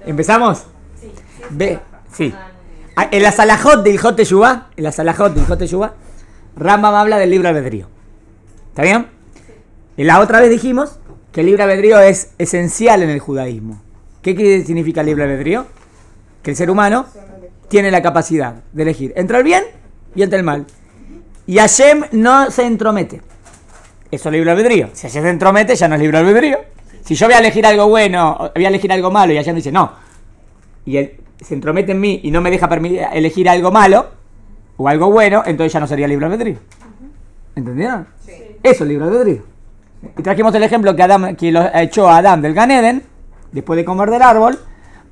¿Empezamos? Sí. Ve, sí. En la Salahot del Ilhot Teshuvah, Rambam habla del libre albedrío. ¿Está bien? Y la otra vez dijimos que el libre albedrío es esencial en el judaísmo. ¿Qué significa el libre albedrío? Que el ser humano tiene la capacidad de elegir entre el bien y entre el mal. Y Hashem no se entromete. Eso es libre albedrío. Si Hashem se entromete, ya no es libre albedrío. Si yo voy a elegir algo bueno, voy a elegir algo malo y Hashem dice no, y él se entromete en mí y no me deja elegir algo malo o algo bueno, entonces ya no sería libre albedrío. ¿Entendieron? Sí. Eso es libre albedrío. Y trajimos el ejemplo que lo echó a Adán del Gan Eden después de comer del árbol,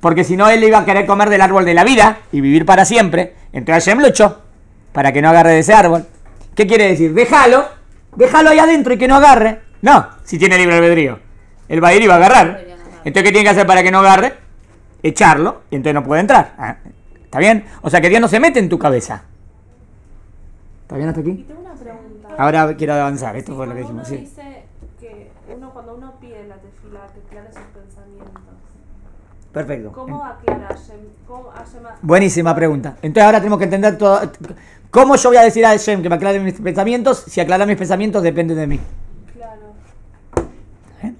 porque si no él iba a querer comer del árbol de la vida y vivir para siempre. Entonces Hashem lo echó para que no agarre de ese árbol. ¿Qué quiere decir? Déjalo ahí adentro y que no agarre. No, si tiene libre albedrío. Él va a ir y va a agarrar. Entonces, ¿qué tiene que hacer para que no agarre? Echarlo, y entonces no puede entrar. ¿Está bien? O sea, que Dios no se mete en tu cabeza. ¿Está bien hasta aquí? Y tengo una pregunta. Ahora quiero avanzar. Esto fue lo que dijimos. Uno Sí. dice que cuando uno pide la tefila, que aclare sus pensamientos. Perfecto. ¿Cómo aclara Hashem? Buenísima pregunta. Entonces ahora tenemos que entender todo. ¿Cómo yo voy a decir a Hashem que me aclare mis pensamientos si aclarar mis pensamientos depende de mí? Claro. ¿Eh?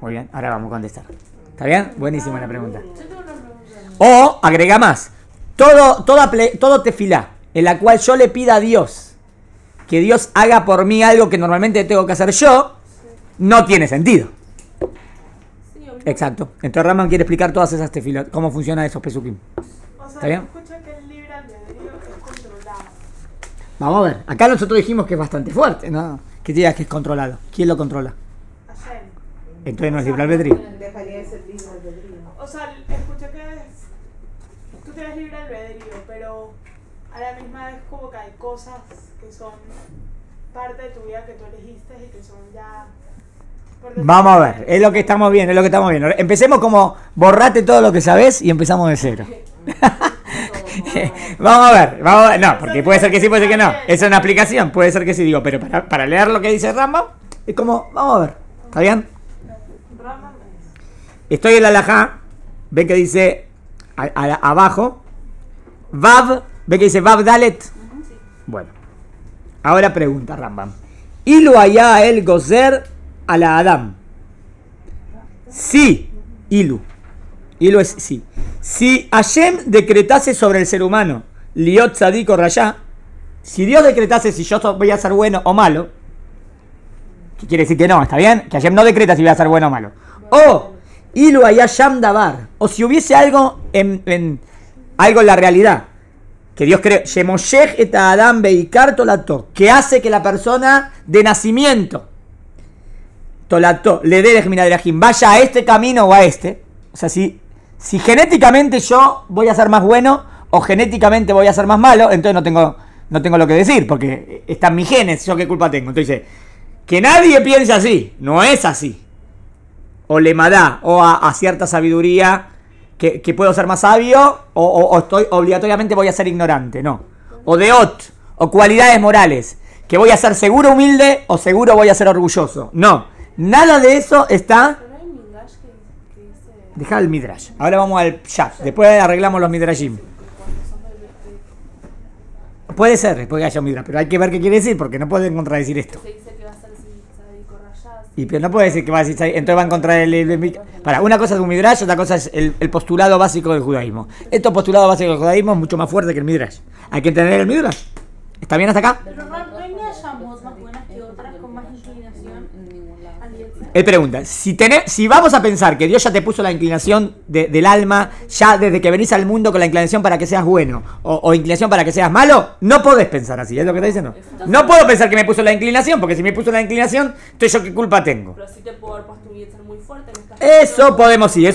Muy bien, ahora vamos a contestar. ¿Está bien? Buenísima la pregunta. Yo tengo una pregunta. O, agrega más, todo tefilá en la cual yo le pida a Dios que Dios haga por mí algo que normalmente tengo que hacer yo, no tiene sentido. Sí, Exacto. Entonces Raman quiere explicar todas esas tefilot, cómo funciona esos pesukim. O ¿Está sea, bien? escucha que el libre albedrío es controlado. Vamos a ver. Acá nosotros dijimos que es bastante fuerte, ¿no? Que digas que es controlado. ¿Quién lo controla? Hashem. Entonces no es libre albedrío. Dejaría de ser libre albedrío. O sea, escuché que tú tienes libre albedrío, pero a la misma vez como que hay cosas que son parte de tu vida que tú elegiste y que son ya... Vamos a ver, es lo que estamos viendo, Empecemos como borrate todo lo que sabés y empezamos de cero. Vamos a ver, no, porque puede ser que sí, puede ser que no. Es una aplicación, puede ser que sí, digo, pero para leer lo que dice Rambam, es como, vamos a ver, ¿está bien? Estoy en la halajá, ve que dice abajo, Vav, ve que dice Vav Dalet. Bueno, ahora pregunta Rambam. Ilu allá el gozer a la Adam. Sí, Ilu es sí. Si Hashem decretase sobre el ser humano, Liot Tzadik o Rayá, si Dios decretase si yo voy a ser bueno o malo, ¿qué quiere decir que no? ¿Está bien? Que Hashem no decreta si voy a ser bueno o malo. O Ilu allá Sham Davar, o si hubiese algo algo en la realidad, que Dios cree, Shemoshech et Adam Beikar Tolato, que hace que la persona de nacimiento Tolato, le dé Minadrajim, vaya a este camino o a este. O sea, si genéticamente yo voy a ser más bueno o genéticamente voy a ser más malo, entonces no tengo lo que decir, porque están mis genes, yo qué culpa tengo. Entonces dice, que nadie piense así, no es así. O le madá, o a cierta sabiduría, que puedo ser más sabio, o estoy obligatoriamente voy a ser ignorante, no. O o cualidades morales, que voy a ser seguro humilde o seguro voy a ser orgulloso. No. Nada de eso está. Pero hay midrash que dice... Deja el midrash. Ahora vamos al chat. Después arreglamos los midrashim. Puede ser, después que haya un midrash, pero hay que ver qué quiere decir, porque no pueden contradecir esto. Se dice que va a ser Tzadik o Rayá. Y pero no puede decir que va a decir Tzadik, entonces va a encontrar para, una cosa es un midrash, otra cosa es el postulado básico del judaísmo. Estos postulados básicos del judaísmo es mucho más fuerte que el midrash. Hay que entender el midrash. ¿Está bien hasta acá? Pero no hay Neshamot más buenas que otras con más inclinación. Él pregunta, si vamos a pensar que Dios ya te puso la inclinación del alma, ya desde que venís al mundo con la inclinación para que seas bueno, o inclinación para que seas malo, no podés pensar así, ¿es lo que está diciendo? No puedo pensar que me puso la inclinación, porque si me puso la inclinación, entonces yo qué culpa tengo. Pero sí te puedo haber puesto un yetzer muy fuerte. Eso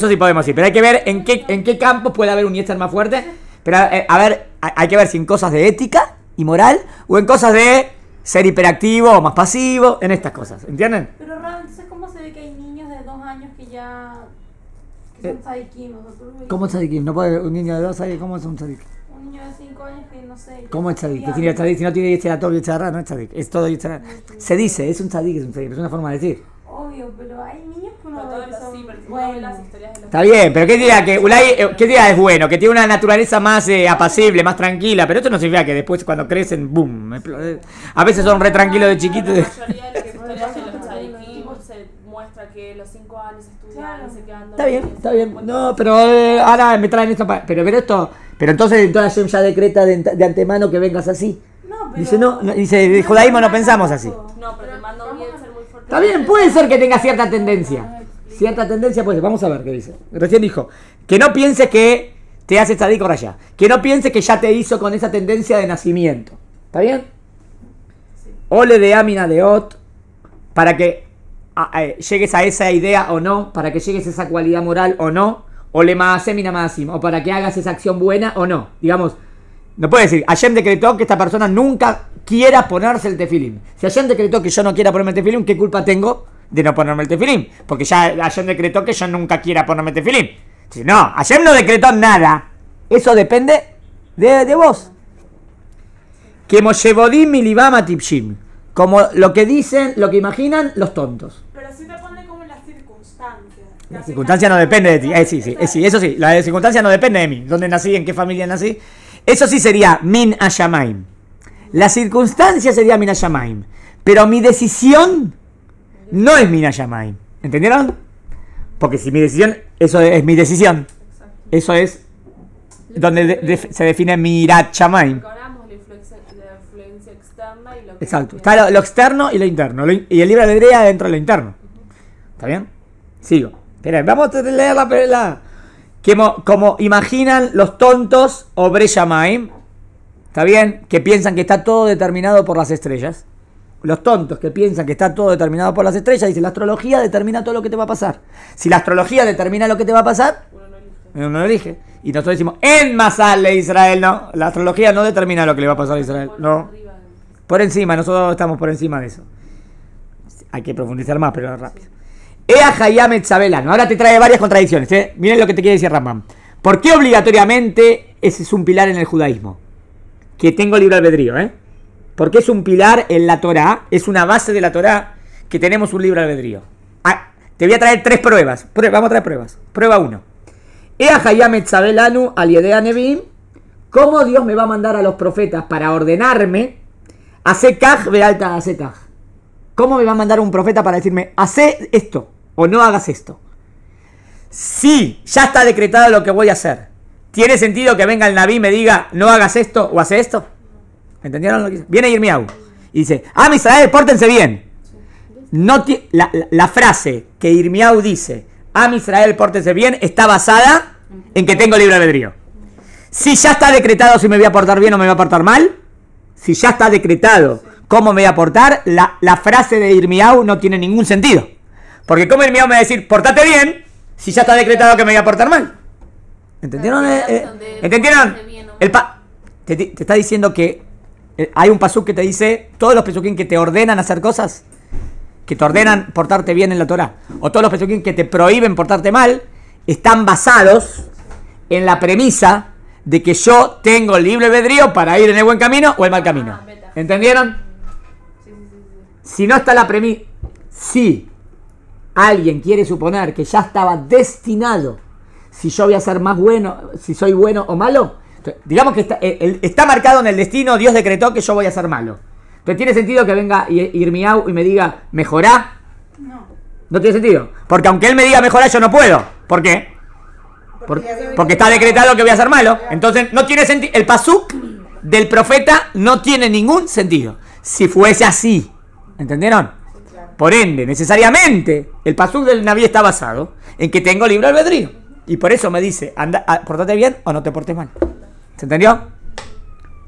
sí podemos ir, pero hay que ver en qué campos puede haber un yetzer más fuerte, pero a ver, hay que ver si en cosas de ética y moral, o en cosas de ser hiperactivo o más pasivo, en estas cosas, ¿entienden? Pero entonces, ¿cómo se ve que hay niños de 2 años que son tzadikim? ¿Cómo es tzadik? No puede un niño de 2 años, ¿cómo es un tzadik? Un niño de 5 años que no sé. ¿Cómo es tzadik? ¿Qué significa tzadik? Si no tiene yetzerah y yetzerah no es tzadik, es todo yetzerah. Se dice, es un tzadik, es una forma de decir. Obvio, pero hay niños que uno Pero ve que todas son sí, pero uno ve buenos. las historias de los Está bien, pero ¿qué dirá? Que Ulay, ¿qué dirá? Es bueno, que tiene una naturaleza más apacible, más tranquila, pero esto no significa que después cuando crecen, boom. A veces son re tranquilos de chiquitos. La mayoría de las historias de los tzadikim se muestra que los 5 años estudian y se quedan Está bien, está bien. No, pero ahora me traen esto. Pero entonces Hashem ya decreta de antemano que vengas así. No, pero Dice, dice, de judaísmo no pensamos así. No, pero te mando bien ser muy fuerte. Está bien, puede ser que tenga cierta tendencia. Cierta tendencia puede ser. Vamos a ver qué dice. Recién dijo, que no pienses que te hace tzadik por allá. Que no pienses que ya te hizo con esa tendencia de nacimiento. ¿Está bien? Ole de Amina de Ot, para que llegues a esa idea o no, para que llegues a esa cualidad moral o no, o le maasemina maasim, o para que hagas esa acción buena o no. Digamos, no puede decir, Hashem decretó que esta persona nunca quiera ponerse el tefilim. Si Hashem decretó que yo no quiera ponerme el tefilim, ¿qué culpa tengo de no ponerme el tefilim? Porque ya Hashem decretó que yo nunca quiera ponerme el tefilim. Si no, Hashem no decretó nada. Eso depende de vos. Que Moshevodim milibama tipshim. Como lo que dicen, lo que imaginan los tontos. Pero sí te pone como en las circunstancias. La circunstancia no depende de ti. Sí, eso sí. La circunstancia no depende de mí. ¿Dónde nací? ¿En qué familia nací? Eso sí sería min ashamaim. La circunstancia sería min ashamaim. Pero mi decisión no es min ashamaim. ¿Entendieron? Porque si mi decisión, eso es mi decisión. Eso es donde se define mirat shamaim. La influencia externa y lo que... Exacto. Está lo externo y lo interno. Y el libre albedrío dentro de lo interno. ¿Está bien? Sigo. Esperen, vamos a leer la como imaginan los tontos obre shamaim. ¿Está bien? Que piensan que está todo determinado por las estrellas. Los tontos que piensan que está todo determinado por las estrellas, dicen, la astrología determina todo lo que te va a pasar. Si la astrología determina lo que te va a pasar, uno no elige. Y nosotros decimos, en Masal de Israel, no. La astrología no determina lo que le va a pasar a Israel. No. Por encima, nosotros estamos por encima de eso. Hay que profundizar más, pero rápido. Ea Hayam Etzabelano. Ahora te trae varias contradicciones. Miren lo que te quiere decir Rambam. ¿Por qué obligatoriamente ese es un pilar en el judaísmo? Que tengo libre albedrío, Porque es un pilar en la Torá, es una base de la Torá que tenemos un libre albedrío. Te voy a traer 3 pruebas. Vamos a traer pruebas. Prueba 1. Ea Hayam Etzabelanu al Yedea Nevim. ¿Cómo Dios me va a mandar a los profetas para ordenarme? Hace kaj ve alta hace taj. ¿Cómo me va a mandar un profeta para decirme, hace esto o no hagas esto? Si ya está decretado lo que voy a hacer, ¿tiene sentido que venga el Naví y me diga, no hagas esto o hace esto? ¿Entendieron lo que dice? Viene Yirmiyahu y dice, Israel, pórtense bien. No la frase que Yirmiyahu dice, Israel, pórtense bien, está basada en que tengo libre albedrío. Si ya está decretado si me voy a portar bien o me voy a portar mal, si ya está decretado cómo me voy a portar, la frase de Yirmiyahu no tiene ningún sentido. Porque ¿cómo Yirmiyahu me va a decir, portate bien, si ya está decretado que me voy a portar mal? ¿Entendieron? ¿Entendieron? Te está diciendo que hay un pasuk que te dice, todos los pesukim que te ordenan hacer cosas, que te ordenan portarte bien en la Torah, o todos los pesukim que te prohíben portarte mal, están basados en la premisa de que yo tengo libre albedrío para ir en el buen camino o el mal camino. ¿Entendieron? Si no está la premisa, si alguien quiere suponer que ya estaba destinado, si yo voy a ser más bueno, si soy bueno o malo, entonces, digamos que está marcado en el destino, Dios decretó que yo voy a ser malo. Entonces, ¿tiene sentido que venga Yirmiyahu y me diga, mejorá? No. No tiene sentido. Porque aunque él me diga mejorá, yo no puedo. ¿Por qué? Porque está decretado que voy a ser malo. Entonces, no tiene sentido. El pasuk del profeta no tiene ningún sentido. Si fuese así. ¿Entendieron? Por ende, necesariamente, el pasuk del Naví está basado en que tengo libre albedrío. Y por eso me dice, anda, portate bien o no te portes mal. ¿Se entendió?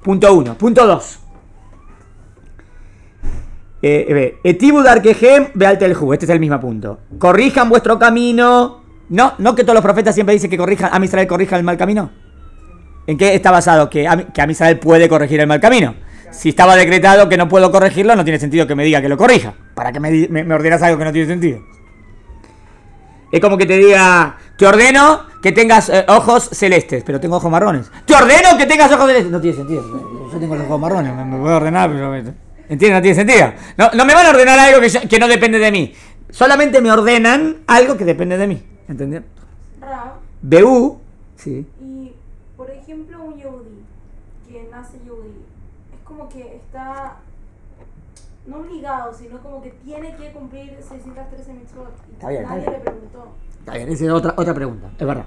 Punto 1. Punto 2. Etibu darkehem bealtelhu. Este es el mismo punto. Corrijan vuestro camino. No que todos los profetas siempre dicen que corrijan, Israel corrija el mal camino. ¿En qué está basado? Que Israel puede corregir el mal camino. Si estaba decretado que no puedo corregirlo, no tiene sentido que me diga que lo corrija. ¿Para que me ordenas algo que no tiene sentido? Es como que te diga, te ordeno que tengas ojos celestes, pero tengo ojos marrones. Te ordeno que tengas ojos celestes. No tiene sentido. Yo tengo los ojos marrones, me voy a ordenar, pero... ¿Entiendes? No tiene sentido. No me van a ordenar algo que no depende de mí. Solamente me ordenan algo que depende de mí. ¿Entendieron? Rab, BU, sí. y por ejemplo un yehudí que nace yehudí, es como que está no obligado, sino como que tiene que cumplir 613 mitzvot. Y Está bien, nadie está bien. le preguntó. Está bien, esa es otra pregunta, es verdad.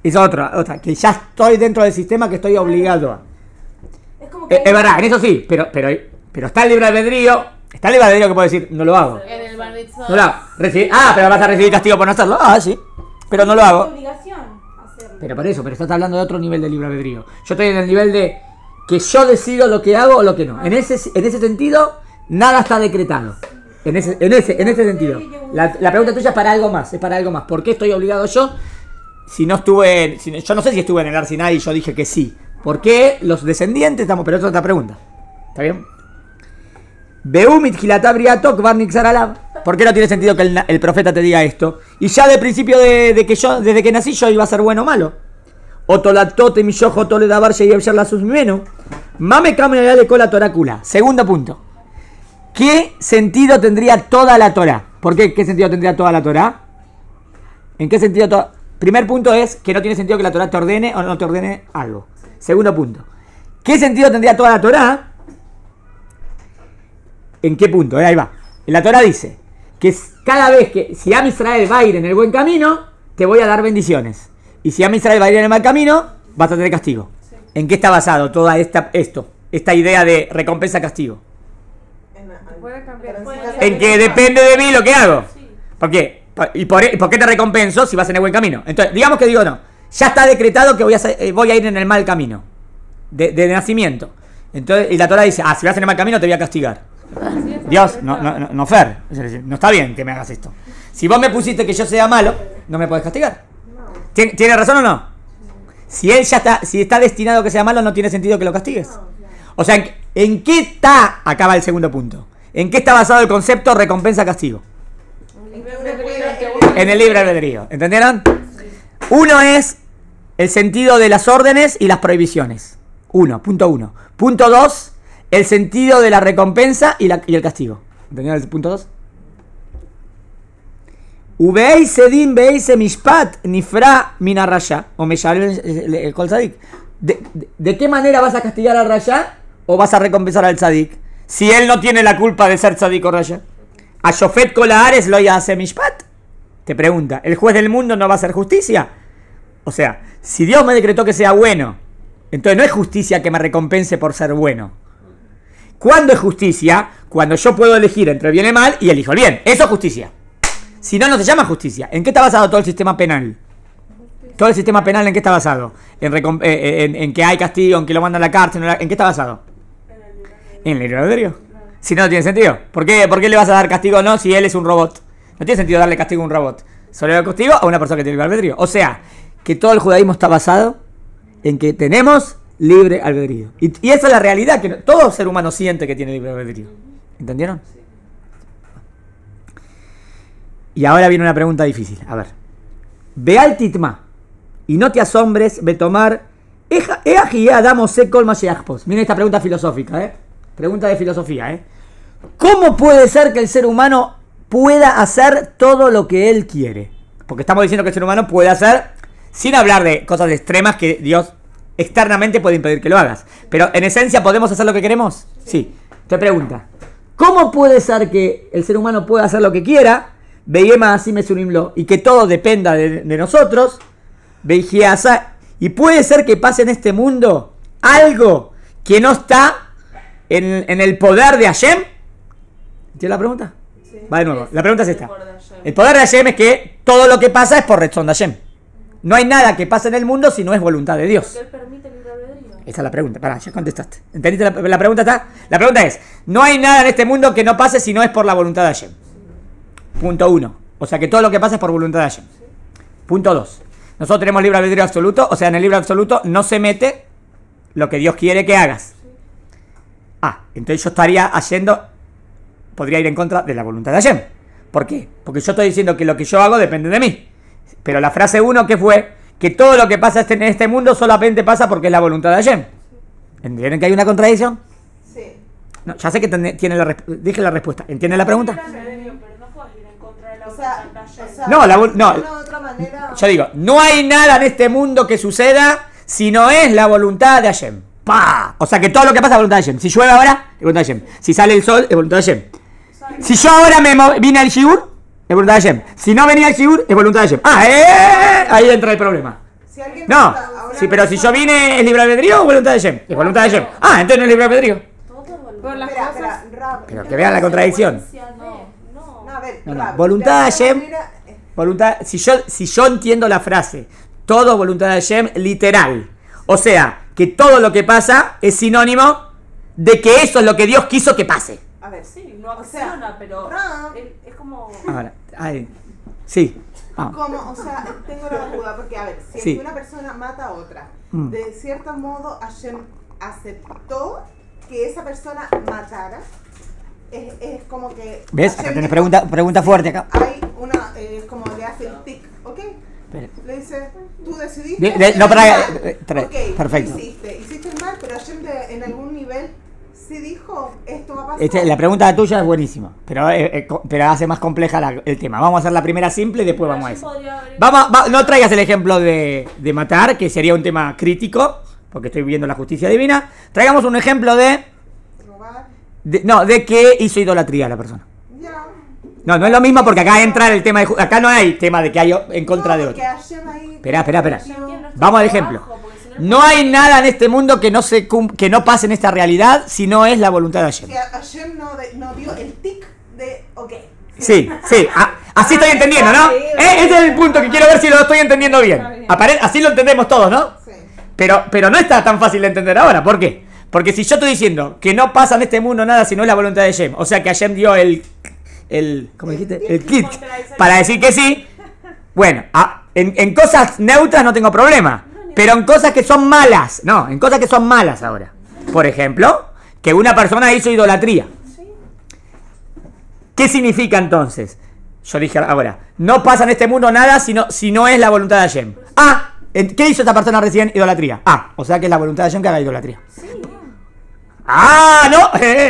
Esa otra, que ya estoy dentro del sistema que estoy obligado a. Es como que Es verdad, en eso sí, pero está el libre albedrío. Está el libre albedrío que puedo decir, no lo hago. En el bar mitzvah. No lo hago. Pero vas a recibir castigo por no hacerlo. Ah, sí. Pero no lo es hago. obligación hacerlo. Pero por eso, pero estás hablando de otro nivel de libre albedrío. Yo estoy en el nivel de que yo decido lo que hago o lo que no. En ese sentido, nada está decretado. En ese sentido. La pregunta tuya es para algo más. Es para algo más. ¿Por qué estoy obligado yo? Si no estuve. Yo no sé si estuve en el Arsinai y yo dije que sí. ¿Por qué los descendientes estamos? Pero esa es otra pregunta. ¿Está bien? ¿Por qué no tiene sentido que el profeta te diga esto? Y ya de principio de que yo, desde que nací, yo iba a ser bueno o malo. Segundo punto. ¿Qué sentido tendría toda la Torah? ¿Por qué? ¿Qué sentido tendría toda la Torah? ¿En qué sentido? Primer punto es que no tiene sentido que la Torah te ordene o no te ordene algo. Segundo punto. ¿Qué sentido tendría toda la Torah? ¿En qué punto? Ahí va. La Torah dice que cada vez que si Am Israel va a ir en el buen camino, te voy a dar bendiciones. Y si Am Israel va a ir en el mal camino, vas a tener castigo. Sí. ¿En qué está basado toda esta idea de recompensa-castigo? En que depende de mí lo que hago. ¿Por qué? ¿Y por qué te recompenso si vas en el buen camino? Entonces, digamos que digo no. Ya está decretado que voy a ir en el mal camino. De nacimiento. Entonces, y la Torah dice, si vas en el mal camino te voy a castigar. Dios, no Fer. No está bien que me hagas esto. Si vos me pusiste que yo sea malo, no me podés castigar. ¿Tiene razón o no? Si él si está destinado a que sea malo, no tiene sentido que lo castigues. O sea, ¿en qué está? Acaba el segundo punto. ¿En qué está basado el concepto recompensa-castigo? En el libre albedrío. ¿Entendieron? Uno es el sentido de las órdenes y las prohibiciones. Punto uno. Punto dos, el sentido de la recompensa y el castigo. ¿Entendieron el punto dos? Ubeise din beise mishpat nifra min arraya. O el kol tzadik. ¿De qué manera vas a castigar al raya o vas a recompensar al tzadik? Si él no tiene la culpa de ser tzadik o raya. A Shofet Kolahares lo hace mishpat. Te pregunta, ¿el juez del mundo no va a hacer justicia? O sea, si Dios me decretó que sea bueno, entonces no es justicia que me recompense por ser bueno. ¿Cuándo es justicia? Cuando yo puedo elegir entre el bien y el mal y elijo el bien. Eso es justicia. Si no, no se llama justicia. ¿En qué está basado todo el sistema penal? Todo el sistema penal, ¿en qué está basado? En que hay castigo, en que lo mandan a la cárcel. ¿En qué está basado? En el libre albedrío. Si no, no tiene sentido. ¿Por qué le vas a dar castigo o no si él es un robot? No tiene sentido darle castigo a un robot. Solo le castigo a una persona que tiene libre albedrío. O sea, que todo el judaísmo está basado en que tenemos libre albedrío. Y esa es la realidad, que todo ser humano siente que tiene libre albedrío. ¿Entendieron? Y ahora viene una pregunta difícil. A ver. Ve al titma y no te asombres de tomar. Miren esta pregunta filosófica, Pregunta de filosofía, ¿Cómo puede ser que el ser humano pueda hacer todo lo que él quiere? Porque estamos diciendo que el ser humano puede hacer, sin hablar de cosas extremas que Dios externamente puede impedir que lo hagas. Pero en esencia, ¿podemos hacer lo que queremos? Sí. Te pregunta, ¿cómo puede ser que el ser humano pueda hacer lo que quiera? Y que todo dependa de nosotros. Y puede ser que pase en este mundo algo que no está en el poder de Hashem. ¿Entiendes la pregunta? Sí. Va de nuevo. La pregunta es esta. El poder de Hashem es que todo lo que pasa es por razón de Hashem. No hay nada que pase en el mundo si no es voluntad de Dios. Porque él permite el libre albedrío. Esa es la pregunta. Pará, ya contestaste. ¿Entendiste la pregunta? La pregunta es, no hay nada en este mundo que no pase si no es por la voluntad de Hashem. Punto 1. O sea que todo lo que pasa es por voluntad de Hashem. Punto 2. Nosotros tenemos libre albedrío absoluto. O sea, en el libre absoluto no se mete lo que Dios quiere que hagas. Entonces yo estaría podría ir en contra de la voluntad de Hashem. ¿Por qué? Porque yo estoy diciendo que lo que yo hago depende de mí. Pero la frase 1 que fue que todo lo que pasa en este mundo solamente pasa porque es la voluntad de Hashem. ¿Entienden que hay una contradicción? Sí. No, ya sé que dije la respuesta. ¿Entienden la pregunta? Pero no puedes ir en contra Exacto. No, De otra manera. yo digo, no hay nada en este mundo que suceda si no es la voluntad de Hashem. ¡Pah! O sea que todo lo que pasa es voluntad de Hashem. Si llueve ahora, es voluntad de Hashem. Si sale el sol, es voluntad de Hashem. Si yo ahora vine al Shiur, es voluntad de Hashem. Si no venía al Shiur, es voluntad de Hashem. Ahí entra el problema. Si alguien No, ahora sí, pero si yo vine, ¿es libre albedrío o voluntad de Hashem? Es voluntad de Hashem. entonces no es libre albedrío. Todo es voluntad. Pero las Espera, cosas. Rab, Pero que vean la contradicción. No, a ver, No, no. Rab, Voluntad de alguna Hashem. manera, Voluntad, si yo entiendo la frase, todo voluntad de Hashem, literal. O sea, que todo lo que pasa es sinónimo de que eso es lo que Dios quiso que pase. a ver, Sí, no O sea, acciona, pero Ram- es como... Ahora, sí. ¿cómo? O sea, tengo la duda, porque a ver, si Sí. una persona mata a otra, Mm. de cierto modo Hashem aceptó que esa persona matara. Es como que. ¿Ves? Hashem Acá tenés dijo, pregunta fuerte acá. Hay una, como le hace el tic, ¿ok? Espera. Le dice, tú decidiste. No, para. Ok, Perfecto. hiciste el mal, pero Hashem en algún nivel sí dijo, esto va a pasar. La pregunta tuya es buenísima, pero hace más compleja el tema. Vamos a hacer la primera simple y después vamos a eso. No traigas el ejemplo de matar, que sería un tema crítico, porque estoy viendo la justicia divina. Traigamos un ejemplo Robar, de que hizo idolatría la persona. ya. No es lo mismo porque acá entra el tema de... Acá no hay tema de que hay en contra de porque otro. Hashem ahí. Espera. No- Vamos al ejemplo. No hay nada en este mundo que que no pase en esta realidad si no es la voluntad de Hashem. Que Hashem no dio el tic de, ok. Sí. Así estoy entendiendo, ¿no? Ese es el punto que quiero ver si lo estoy entendiendo bien. Así lo entendemos todos, ¿no? Sí. Pero no está tan fácil de entender ahora. ¿Por qué? Porque si yo estoy diciendo que no pasa en este mundo nada si no es la voluntad de Hashem, o sea que Hashem dio ¿cómo dijiste? El kit para decir que sí. Bueno, en cosas neutras no tengo problema. Pero en cosas que son malas, en cosas que son malas ahora. Por ejemplo, que una persona hizo idolatría. ¿Qué significa entonces? Yo dije ahora, no pasa en este mundo nada si no es la voluntad de Hashem. ¿Qué hizo esta persona recién? Idolatría. O sea que es la voluntad de Hashem que haga idolatría.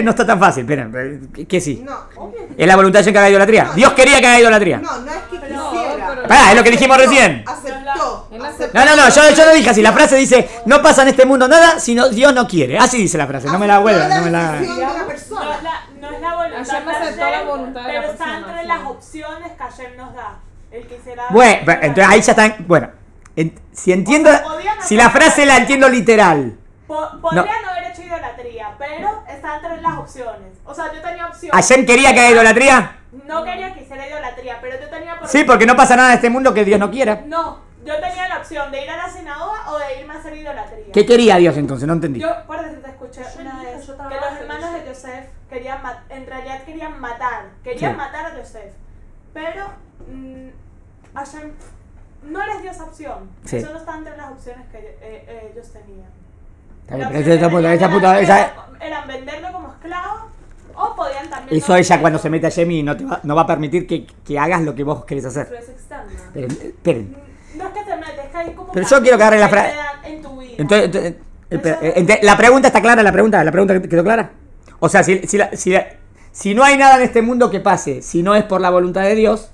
No está tan fácil. Esperen, ¿qué sí? No, obvio. ¿Es la voluntad de Hashem que haga idolatría? No, Dios quería que haga idolatría. No es que No, quisiera. pero- Pará, es lo que dijimos recién. Aceptó. Él aceptó. No, yo lo dije así. La frase dice, no pasa en este mundo nada si Dios no quiere. Así dice la frase, no me la vuelvan. No me la... decisión de la No persona. es la voluntad Hashem de aceptó la Hashem, voluntad de la pero está persona, entre sí. las opciones que Hashem nos da. El que será... Bueno, entonces ahí ya están... Bueno, si entiendo... Si la frase la entiendo literal. Podría no haber hecho idolatría, pero está entre las opciones. O sea, yo tenía opción. ¿Hashem quería que haga idolatría? No quería que hiciera idolatría, pero yo tenía... Sí, porque no pasa nada en este mundo que Dios no quiera. No, yo tenía la opción de ir a la sinagoga o de irme a hacer idolatría. ¿Qué quería Dios entonces? No entendí. Yo, por decirte, escuché una vez que los hermanos de Yosef querían en realidad querían matar Sí. matar a Yosef, pero Hashem no les dio esa opción. Sí. Eso no está entre las opciones que ellos tenían. Está bien, La pero opción esa que puta- tenían esa puta- esa- eran venderlo como esclavo o podían también... Eso ella cuando se mete a Yemi no va a permitir que hagas lo que vos querés hacer. Pero es externa. Esperen. No es que te metes, es que hay como... Pero yo quiero que agarre la frase frase. en tu vida. Entonces, espera, ¿la pregunta está clara? ¿La pregunta quedó clara? O sea, si no hay nada en este mundo que pase, si no es por la voluntad de Dios,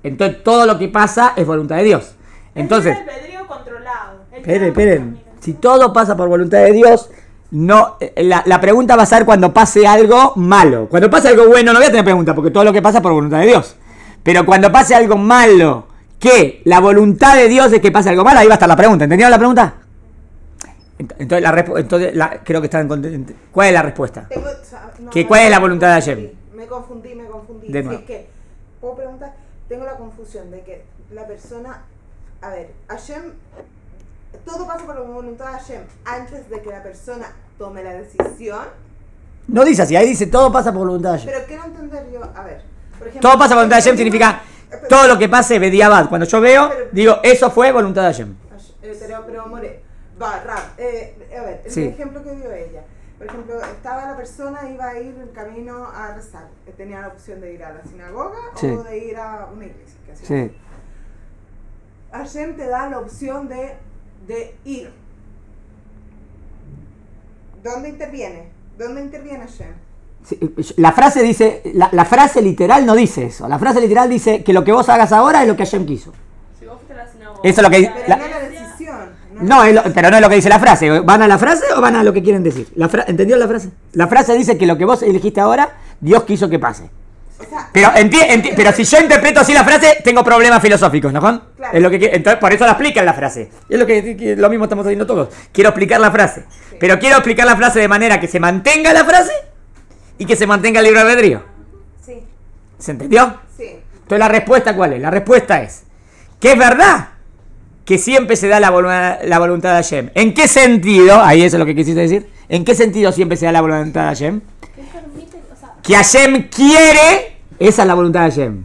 entonces todo lo que pasa es voluntad de Dios. Entonces, Es el albedrío controlado. esperen. Si todo pasa por voluntad de Dios, no, la pregunta va a ser cuando pase algo malo. Cuando pase algo bueno no voy a tener pregunta, porque todo lo que pasa es por voluntad de Dios. Pero cuando pase algo malo, que la voluntad de Dios es que pase algo malo, ahí va a estar la pregunta. ¿Entendieron la pregunta? Entonces, creo que están contentos. ¿Cuál es la respuesta? ¿Cuál es la voluntad de Hashem? Me confundí. De Si nuevo. es que, puedo preguntar, tengo la confusión de que la persona, a ver, Hashem, todo pasa por la voluntad de Hashem antes de que la persona tome la decisión, No dice así, ahí dice todo pasa por voluntad de Hashem. pero quiero entender yo, a ver, por ejemplo, Todo pasa por voluntad de Hashem significa todo lo que pase Bediabad. Cuando yo veo, digo, eso fue voluntad de Hashem. pero more, va, Rab, a ver, el Sí. ejemplo que dio ella. Por ejemplo, estaba la persona, iba a ir en camino a rezar. Tenía la opción de ir a la sinagoga Sí. o de ir a una iglesia. Que hacía. Hashem te da la opción de ir. ¿Dónde interviene? ¿Dónde interviene Hashem? Sí, la frase dice, la frase literal no dice eso. La frase literal dice que lo que vos hagas ahora es lo que Hashem quiso. Si vos fuiste a la sinagoga. Eso es lo que dice. Pero no la decisión. Pero no es lo que dice la frase. ¿Van a la frase o van a lo que quieren decir? ¿Entendió la frase? La frase dice que lo que vos elegiste ahora, Dios quiso que pase. O sea, Pero si yo interpreto así la frase, tengo problemas filosóficos, ¿no, Juan? Claro. Es lo que entonces, por eso la explican la frase. Es lo mismo estamos haciendo todos. Quiero explicar la frase. Sí. Pero quiero explicar la frase de manera que se mantenga la frase y que se mantenga el libre albedrío. sí, ¿Se entendió? sí. Entonces, ¿la respuesta cuál es? La respuesta es que es verdad que siempre se da la voluntad de Hashem. ¿En qué sentido? Ahí eso es lo que quisiste decir. ¿En qué sentido siempre se da la voluntad de Hashem? ¿Qué permite? O sea, Que Hashem quiere, esa es la voluntad de Hashem.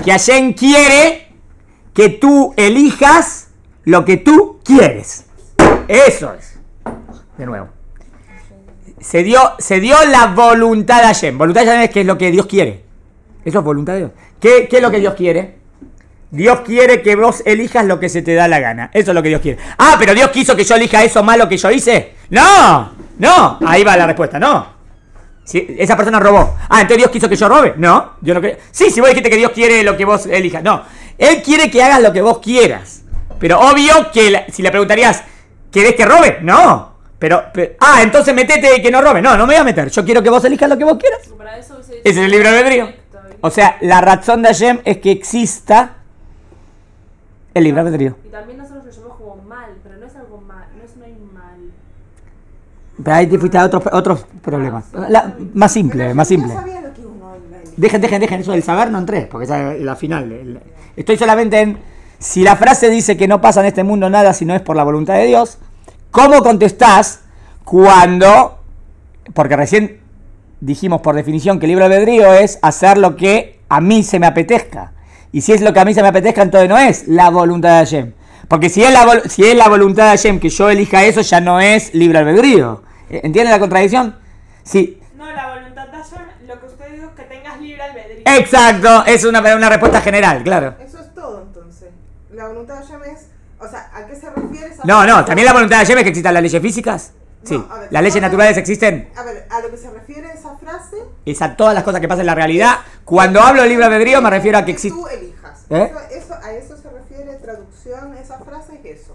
Que Hashem quiere que tú elijas lo que tú quieres. Eso es. De nuevo. Se dio la voluntad de Hashem. Voluntad de Hashem es que es lo que Dios quiere. Eso es voluntad de Dios. ¿Qué es lo que Dios quiere? Dios quiere que vos elijas lo que se te da la gana. Eso es lo que Dios quiere. Ah, pero Dios quiso que yo elija eso malo que yo hice. No. Ahí va la respuesta. No. Si esa persona robó. Ah, entonces Dios quiso que yo robe. No, yo no creo. Sí, si vos dijiste que Dios quiere lo que vos elijas. No. Él quiere que hagas lo que vos quieras. Pero obvio que si le preguntarías, ¿querés que robe? No. Pero entonces metete que no robe. No me voy a meter. Yo quiero que vos elijas lo que vos quieras. para eso hubiese dicho Ese es el libre albedrío. O sea, la razón de Hashem es que exista el libre albedrío. Y también nosotros lo llamamos como mal, pero no es algo mal, no hay mal. Pero ahí te fuiste a otros problemas. Más simple. Yo sabía lo que uno iba a elegir. Dejen eso del saber, no entré, porque esa es la final. Estoy solamente en, si la frase dice que no pasa en este mundo nada si no es por la voluntad de Dios, ¿cómo contestás cuando, porque recién dijimos por definición que el libre albedrío es hacer lo que a mí se me apetezca? Y si es lo que a mí se me apetezca, entonces no es la voluntad de Hashem. Porque si es la voluntad de Hashem que yo elija eso, ya no es libre albedrío. ¿Entienden la contradicción? Sí. No, la voluntad de Hashem, lo que usted dijo es que tengas libre albedrío. Exacto, es una respuesta general, claro. Eso es todo entonces. La voluntad de Hashem es, o sea, ¿a qué se refiere esa No, frase? también la voluntad de Hashem es que existan las leyes físicas. Sí, No, a ver, las leyes naturales existen. A ver, a lo que se refiere esa frase. Es a todas las cosas que pasan en la realidad. Cuando hablo de libre albedrío me refiero a que existe. Tú elijas. ¿Eh? A eso se refiere traducción, esa frase es eso.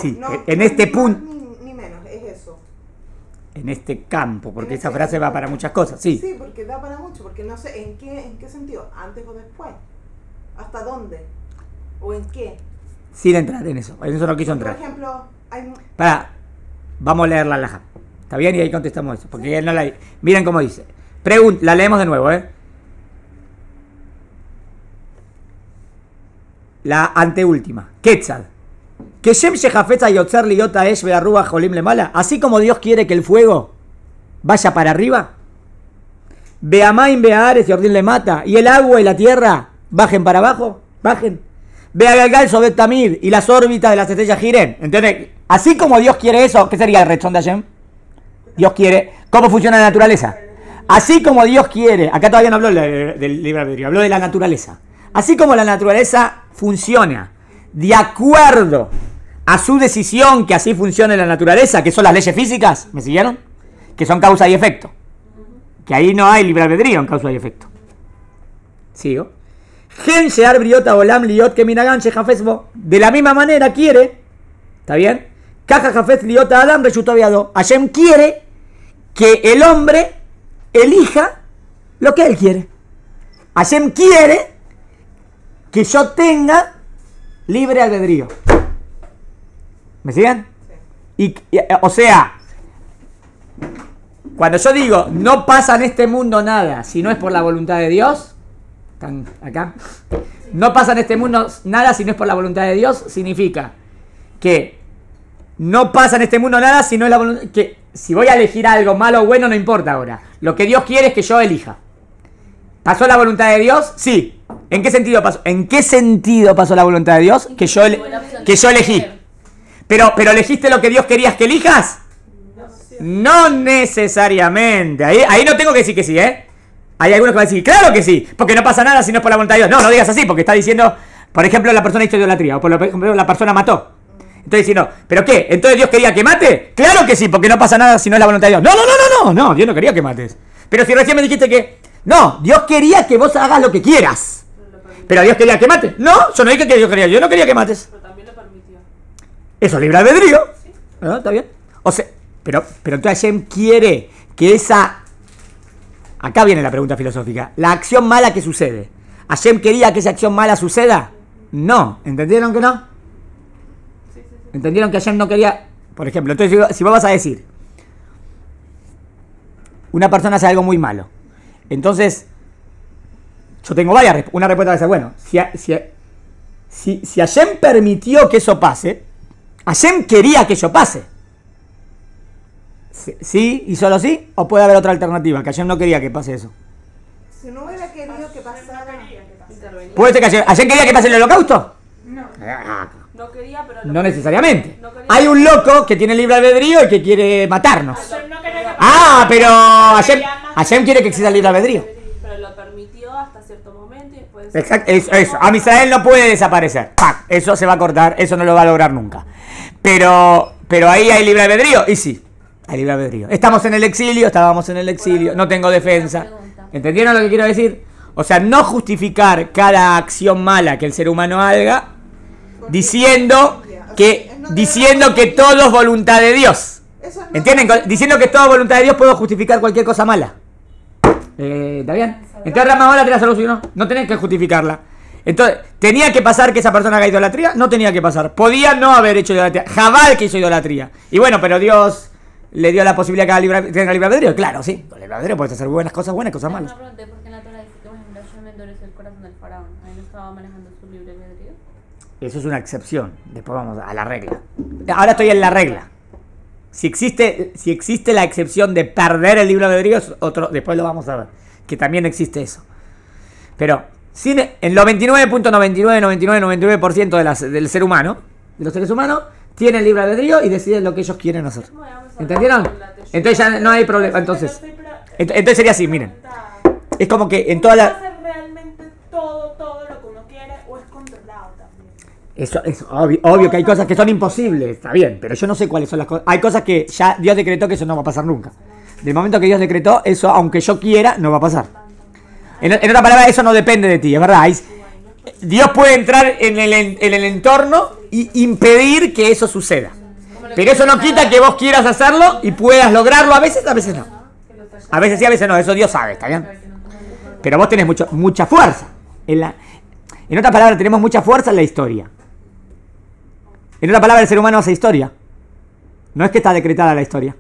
Sí, No, en este ni punto, más ni menos, es eso. en este campo, porque En esa este frase campo. va para muchas cosas, sí. Sí, porque da para mucho, porque no sé en qué sentido, antes o después, hasta dónde, o en qué. Sin entrar en eso no quiso Por entrar. ejemplo, hay Vamos a leer la alhaja. ¿Está bien? Y ahí contestamos eso, porque él no la... Miren cómo dice. La leemos de nuevo, La anteúltima. Quetzal. Que Shem Shehafetza Yotzer Liota Esh Bearruba Jolim Le Mala. Así como Dios quiere que el fuego vaya para arriba. Beamaim Beares y Ordín Le Mata. Y el agua y la tierra bajen para abajo. Bajen. Vea Galgal Sobet Tamid. Y las órbitas de las estrellas giren. ¿Entiendes? Así como Dios quiere eso, ¿qué sería el rechón de Hashem? Dios quiere. ¿Cómo funciona la naturaleza? Así como Dios quiere. Acá todavía no habló del libre albedrío, habló de la naturaleza. Así como la naturaleza funciona de acuerdo a su decisión que así funcione la naturaleza, que son las leyes físicas, ¿me siguieron? Que son causa y efecto. Que ahí no hay libre albedrío en causa y efecto. ¿Sigo? Gen shear briota olam liot que minagan shehafezbo. De la misma manera quiere, ¿está bien? Caja jafez liota adam reyuto aviado. Hashem quiere que el hombre elija lo que él quiere. Hashem quiere que yo tenga libre albedrío. ¿Me siguen? Sí. O sea, cuando yo digo no pasa en este mundo nada si no es por la voluntad de Dios, ¿están acá? No pasa en este mundo nada si no es por la voluntad de Dios, significa que no pasa en este mundo nada si no es la voluntad, que si voy a elegir algo malo o bueno no importa ahora. Lo que Dios quiere es que yo elija. ¿Pasó la voluntad de Dios? Sí. ¿En qué sentido pasó? ¿En qué sentido pasó la voluntad de Dios? Que yo elegí. Pero elegiste lo que Dios quería que elijas. No necesariamente. Ahí no tengo que decir que sí, ¿eh? Hay algunos que van a decir, claro que sí, porque no pasa nada si no es por la voluntad de Dios. No digas así, porque está diciendo, por ejemplo, la persona hizo idolatría, o por ejemplo, la persona mató. Entonces diciendo, ¿pero qué? ¿Entonces Dios quería que mate? Claro que sí, porque no pasa nada si no es la voluntad de Dios. No, Dios no quería que mates. Pero si recién me dijiste que, no, Dios quería que vos hagas lo que quieras. Pero Dios quería que mates. No, yo no dije que Dios quería, yo no quería que mates. Pero también lo permitió. Eso es libre albedrío. ¿No? ¿Está bien? O sea, pero entonces Hashem quiere que esa... Acá viene la pregunta filosófica. La acción mala que sucede. ¿Hashem quería que esa acción mala suceda? No. ¿Entendieron que no? ¿Entendieron que Hashem no quería? Por ejemplo, entonces si vos vas a decir, una persona hace algo muy malo. Entonces, yo tengo varias respuestas. Una respuesta va a ser, bueno, si Hashem permitió que eso pase, Hashem quería que eso pase. ¿Sí y solo sí? ¿O puede haber otra alternativa? Que Hashem no quería que pase eso. Si no hubiera querido que pasara... ¿Puede ser que Hashem quería que pase el holocausto? No. No quería, pero... No necesariamente. No quería. Hay un loco que tiene libre albedrío y que quiere matarnos. Hashem no quería que Pero Hashem quiere que exista el libre albedrío. Pero lo permitió hasta cierto momento y después... Exacto, eso. A Israel no puede desaparecer. ¡Pac! Eso se va a cortar, eso no lo va a lograr nunca. Pero ahí hay libre albedrío, y sí, hay libre albedrío. Estábamos en el exilio, no tengo defensa. ¿Entendieron lo que quiero decir? O sea, no justificar cada acción mala que el ser humano haga diciendo que todo es voluntad de Dios. ¿Entienden? Diciendo que todo es voluntad de Dios puedo justificar cualquier cosa mala. ¿Está bien? Entonces Ramahora te la solucionó. No tenés que justificarla. Entonces, ¿tenía que pasar que esa persona haga idolatría? No tenía que pasar. Podía no haber hecho idolatría. Jabal que hizo idolatría. Y bueno, pero Dios le dio la posibilidad que tenga libre albedrío. Claro, sí. Con libre albedrío puedes hacer buenas, cosas malas. Una pregunta, ¿por qué en la Torah dice que, por ejemplo, Hashem endureció el corazón del faraón? Ahí no estaba manejando su libre albedrío. Eso es una excepción. Después vamos a la regla. Ahora estoy en la regla. Si existe la excepción de perder el libre albedrío, es otro, después lo vamos a ver. Que también existe eso. Pero en lo 99.9999% del ser humano, de los seres humanos, tienen libre albedrío y deciden lo que ellos quieren hacer. ¿Entendieron? Entonces ya no hay problema. Entonces sería así, miren. Es como que en toda la... ¿Hacer realmente todo lo que uno quiere o es controlado también? Eso es obvio que hay cosas que son imposibles, está bien, pero yo no sé cuáles son las cosas. Hay cosas que ya Dios decretó que eso no va a pasar nunca. Del momento que Dios decretó, eso, aunque yo quiera, no va a pasar. En otra palabra, eso no depende de ti, es verdad. Dios puede entrar en el entorno y impedir que eso suceda. Pero eso no quita que vos quieras hacerlo y puedas lograrlo a veces no. A veces sí, a veces no, eso Dios sabe, ¿está bien? Pero vos tenés mucha fuerza. En otra palabra, tenemos mucha fuerza en la historia. En otra palabra, el ser humano hace historia. No es que está decretada la historia.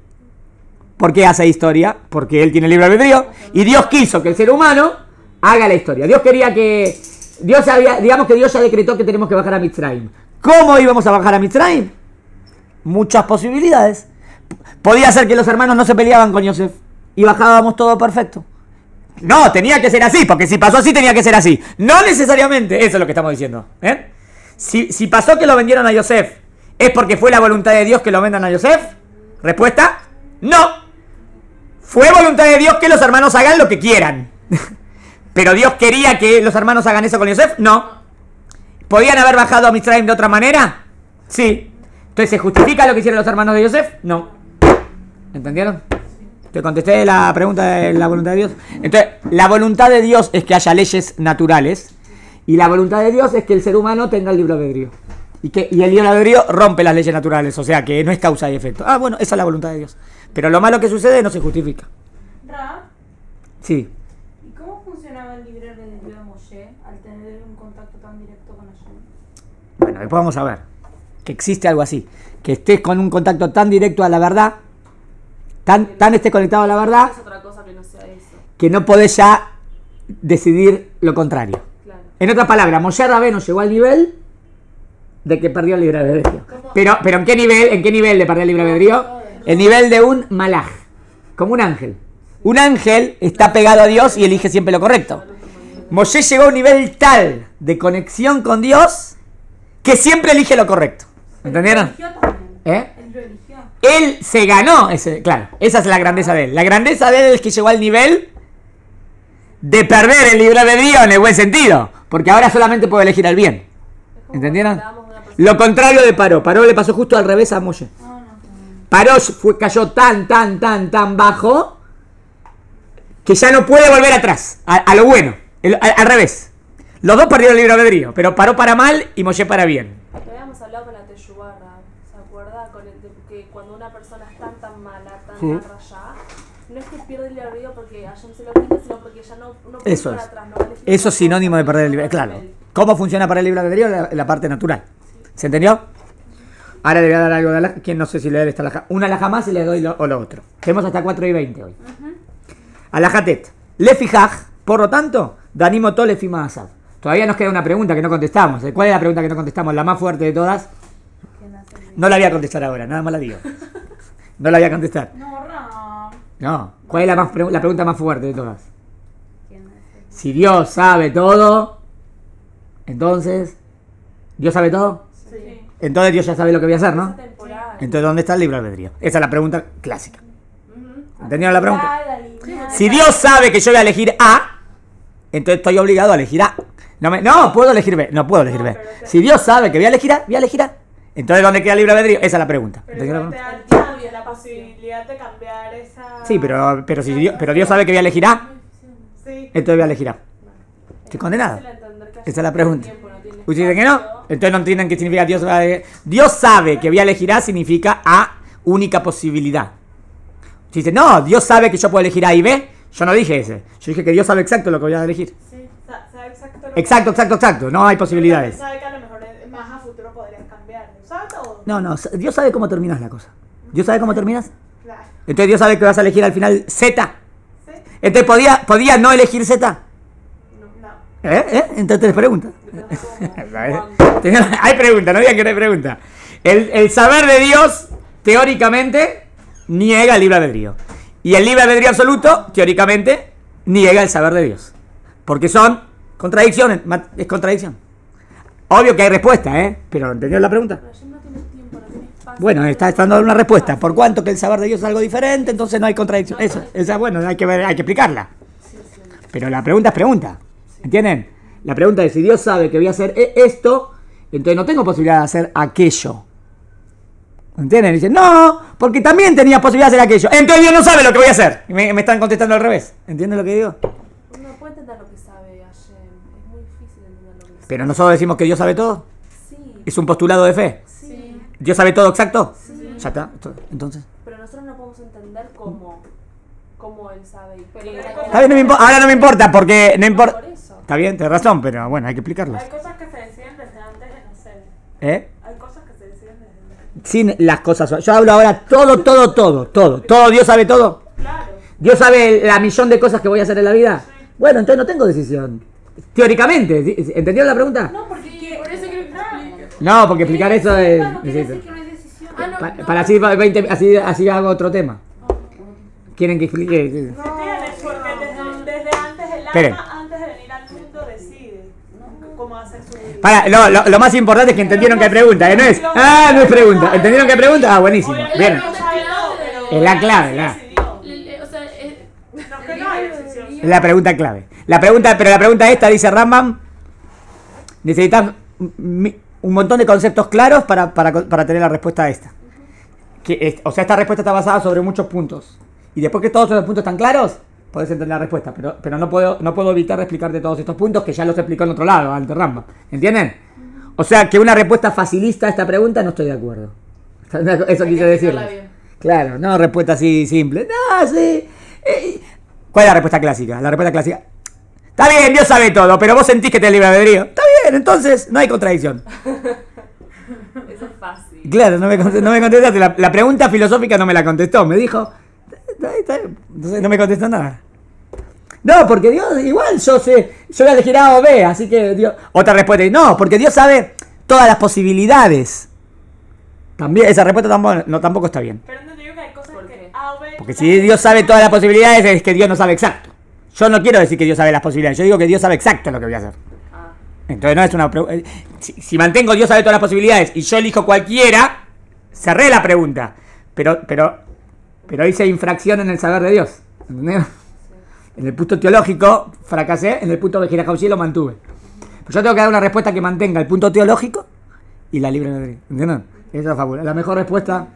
¿Por qué hace historia? Porque él tiene libre albedrío y Dios quiso que el ser humano haga la historia. Dios quería que... digamos que Dios ya decretó que tenemos que bajar a Mitzrayim. ¿Cómo íbamos a bajar a Mitzrayim? Muchas posibilidades. Podía ser que los hermanos no se peleaban con Yosef y bajábamos todo perfecto. No, tenía que ser así, porque si pasó así tenía que ser así. No necesariamente, eso es lo que estamos diciendo. Si pasó que lo vendieron a Yosef, ¿es porque fue la voluntad de Dios que lo vendan a Yosef? Respuesta, no. Fue voluntad de Dios que los hermanos hagan lo que quieran. ¿Pero Dios quería que los hermanos hagan eso con Yosef? No. ¿Podían haber bajado a Mitzrayim de otra manera? Sí. Entonces, ¿se justifica lo que hicieron los hermanos de Yosef? No. ¿Entendieron? Te contesté la pregunta de la voluntad de Dios. Entonces, la voluntad de Dios es que haya leyes naturales y la voluntad de Dios es que el ser humano tenga el libre albedrío. Y el libre albedrío rompe las leyes naturales, o sea que no es causa y efecto. Bueno, esa es la voluntad de Dios. Pero lo malo que sucede no se justifica. Ra, Sí. ¿y cómo funcionaba el libre albedrío de Moshe al tener un contacto tan directo con Hashem? Bueno, después vamos a ver que existe algo así. Que estés con un contacto tan directo a la verdad, tan estés conectado a la verdad, Es otra cosa que no sea eso. que no podés ya decidir lo contrario. Claro. En otras palabras, Moshe Rabbeinu llegó al nivel de que perdió el libre albedrío. Pero ¿en qué nivel de perder el libre albedrío? El nivel de un malaj, como un ángel. Un ángel está pegado a Dios y elige siempre lo correcto. Moshe llegó a un nivel tal de conexión con Dios que siempre elige lo correcto. ¿Entendieron? Él lo eligió también. Él lo eligió. Él se ganó, claro, esa es la grandeza de él. La grandeza de él es que llegó al nivel de perder el libre albedrío en el buen sentido, porque ahora solamente puede elegir el bien. ¿Entendieron? Lo contrario de Paró. Paró le pasó justo al revés a Moshe. Paró cayó tan bajo que ya no puede volver atrás, a lo bueno, al revés. Los dos perdieron el libre albedrío, pero paró para mal y Moshe para bien. Lo habíamos hablado con la Teshuvah, ¿se acuerda? Que cuando una persona es tan mala, tan rayada, no es que pierde el libre albedrío porque Hashem se lo quita, sino porque ya no puede Eso ir es. para atrás. No vale. Eso es sinónimo de perder el libre albedrío. Claro. ¿Cómo funciona para el libre albedrío? La parte natural. ¿Se entendió? Ahora le voy a dar algo de alhaja. ¿Quién no sé si le doy esta alhaja? Una alhaja más y le doy lo otro. Tenemos hasta 4:20 hoy. Alajatet. Le fijaj, por lo tanto, danimo to le fima asad. Todavía nos queda una pregunta que no contestamos. ¿Cuál es la pregunta que no contestamos? La más fuerte de todas. No la voy a contestar ahora, nada más la digo. No la voy a contestar. No, Ram. No. ¿Cuál es la pregunta más fuerte de todas? Si Dios sabe todo, entonces, ¿Dios sabe todo? Sí. Entonces Dios ya sabe lo que voy a hacer, ¿no? Esa temporada. Entonces, ¿dónde está el libre albedrío? Esa es la pregunta clásica. ¿Entendieron la pregunta? La línea. Si Dios sabe que yo voy a elegir A, entonces estoy obligado a elegir A. No, puedo elegir B. No puedo elegir B. Si Dios sabe que voy a elegir A, voy a elegir A. Entonces, ¿dónde queda el libre albedrío? Esa es la pregunta. Pero ¿Entendieron igual la te pregunta? da el chance, la posibilidad de cambiar esa... Sí, pero Dios sabe que voy a elegir A, Sí. entonces voy a elegir A. Estoy condenado. Fácil entender que Esa es la pregunta. tiempo, no tiene ¿Ustedes dicen que no? espacio. Entonces no entienden qué significa Dios sabe que voy a elegir A significa A, única posibilidad. Si dicen, no, Dios sabe que yo puedo elegir A y B, yo no dije ese. Yo dije que Dios sabe exacto lo que voy a elegir. Sí, sabe exacto lo que... Exacto. No hay posibilidades. Sabe que a lo mejor más a futuro podrías cambiar. ¿Sabe todo? No, Dios sabe cómo terminas la cosa. ¿Dios sabe cómo terminas? Claro. Entonces Dios sabe que vas a elegir al final Z. Sí. Entonces podía no elegir Z. No. Entonces te pregunta. ¿Cuándo? Hay pregunta, no digan que no hay pregunta. El saber de Dios, teóricamente, niega el libre albedrío. Y el libre albedrío absoluto, teóricamente, niega el saber de Dios. Porque son contradicciones, es contradicción. Obvio que hay respuesta, pero ¿entendió la pregunta? Pero Hashem no tiene tiempo, no tiene espacio. Bueno, está dando una respuesta. Por cuanto que el saber de Dios es algo diferente, entonces no hay contradicción. Eso, esa, bueno, hay que explicarla. Pero la pregunta es pregunta. ¿Entienden? La pregunta es, si Dios sabe que voy a hacer esto, entonces no tengo posibilidad de hacer aquello. ¿Entienden? Y dicen, no, porque también tenía posibilidad de hacer aquello. Entonces Dios no sabe lo que voy a hacer. Y me están contestando al revés. ¿Entienden lo que digo? Uno puede entender lo que sabe Hashem. Es muy difícil entender lo que sabe. Pero nosotros decimos que Dios sabe todo. Sí, Es un postulado de fe. sí, ¿Dios sabe todo exacto? sí. Ya está. Entonces. Pero nosotros no podemos entender cómo él sabe. Está bien, ahora no me importa, porque no importa. Por eso. Está bien, tienes razón, pero bueno, hay que explicarlo. Hay cosas que se deciden desde antes de nacer. ¿Eh? Hay cosas que se deciden desde antes. Sin las cosas. Yo hablo ahora todo. Todo. Dios sabe todo. Claro. Dios sabe la millón de cosas que voy a hacer en la vida. Bueno, entonces no tengo decisión. Teóricamente, ¿entendieron la pregunta? No, porque por eso quiero que explique. No, porque explicar eso es. No quiere decir que no hay decisión. Para así hago otro tema. ¿Quieren que explique? ¿Entiendes? Porque desde antes el Esperen. alma, antes de venir al mundo, decide cómo hacer su vida. Lo más importante es que entendieron que hay pregunta, no es. No es pregunta. ¿Entendieron que hay pregunta? Ah, buenísimo. Bien. No sabe todo, pero Es la clave, sí la. decidió. O sea, No es que no hay decisión. Es la pregunta clave. Pero la pregunta esta, dice Rambam, necesitas un montón de conceptos claros para tener la respuesta a esta. O sea, esta respuesta está basada sobre muchos puntos. Y después que todos esos puntos están claros, podés entender la respuesta. Pero no puedo evitar explicarte todos estos puntos que ya los explicó en otro lado, ante Rambam. ¿Entienden? O sea, que una respuesta facilista a esta pregunta no estoy de acuerdo. Eso quise decirles. Claro, no respuesta así simple. No, sí. ¿Cuál es la respuesta clásica? La respuesta clásica. Está bien, Dios sabe todo, pero vos sentís que te libre albedrío. Está bien, entonces no hay contradicción. Eso es fácil. Claro, no me contestaste. La pregunta filosófica no me la contestó. Me dijo, está bien. Entonces no me contestó nada. No, porque Dios, igual yo voy a elegir A o B, así que Dios... Otra respuesta, no, porque Dios sabe todas las posibilidades. También, esa respuesta tampoco está bien. Pero no te digo que hay cosas ¿Por que qué? A o B. Porque si Dios sabe todas las posibilidades, es que Dios no sabe exacto. Yo no quiero decir que Dios sabe las posibilidades, yo digo que Dios sabe exacto lo que voy a hacer. Ah, Entonces no es una pregunta. Si mantengo Dios sabe todas las posibilidades y yo elijo cualquiera, cerré la pregunta. Pero hice infracción en el saber de Dios. ¿Entendés? En el punto teológico fracasé, en el punto de Girajauchi lo mantuve. Pero yo tengo que dar una respuesta que mantenga el punto teológico y la libre albedrío. ¿Entienden? Esa es fábula. La mejor respuesta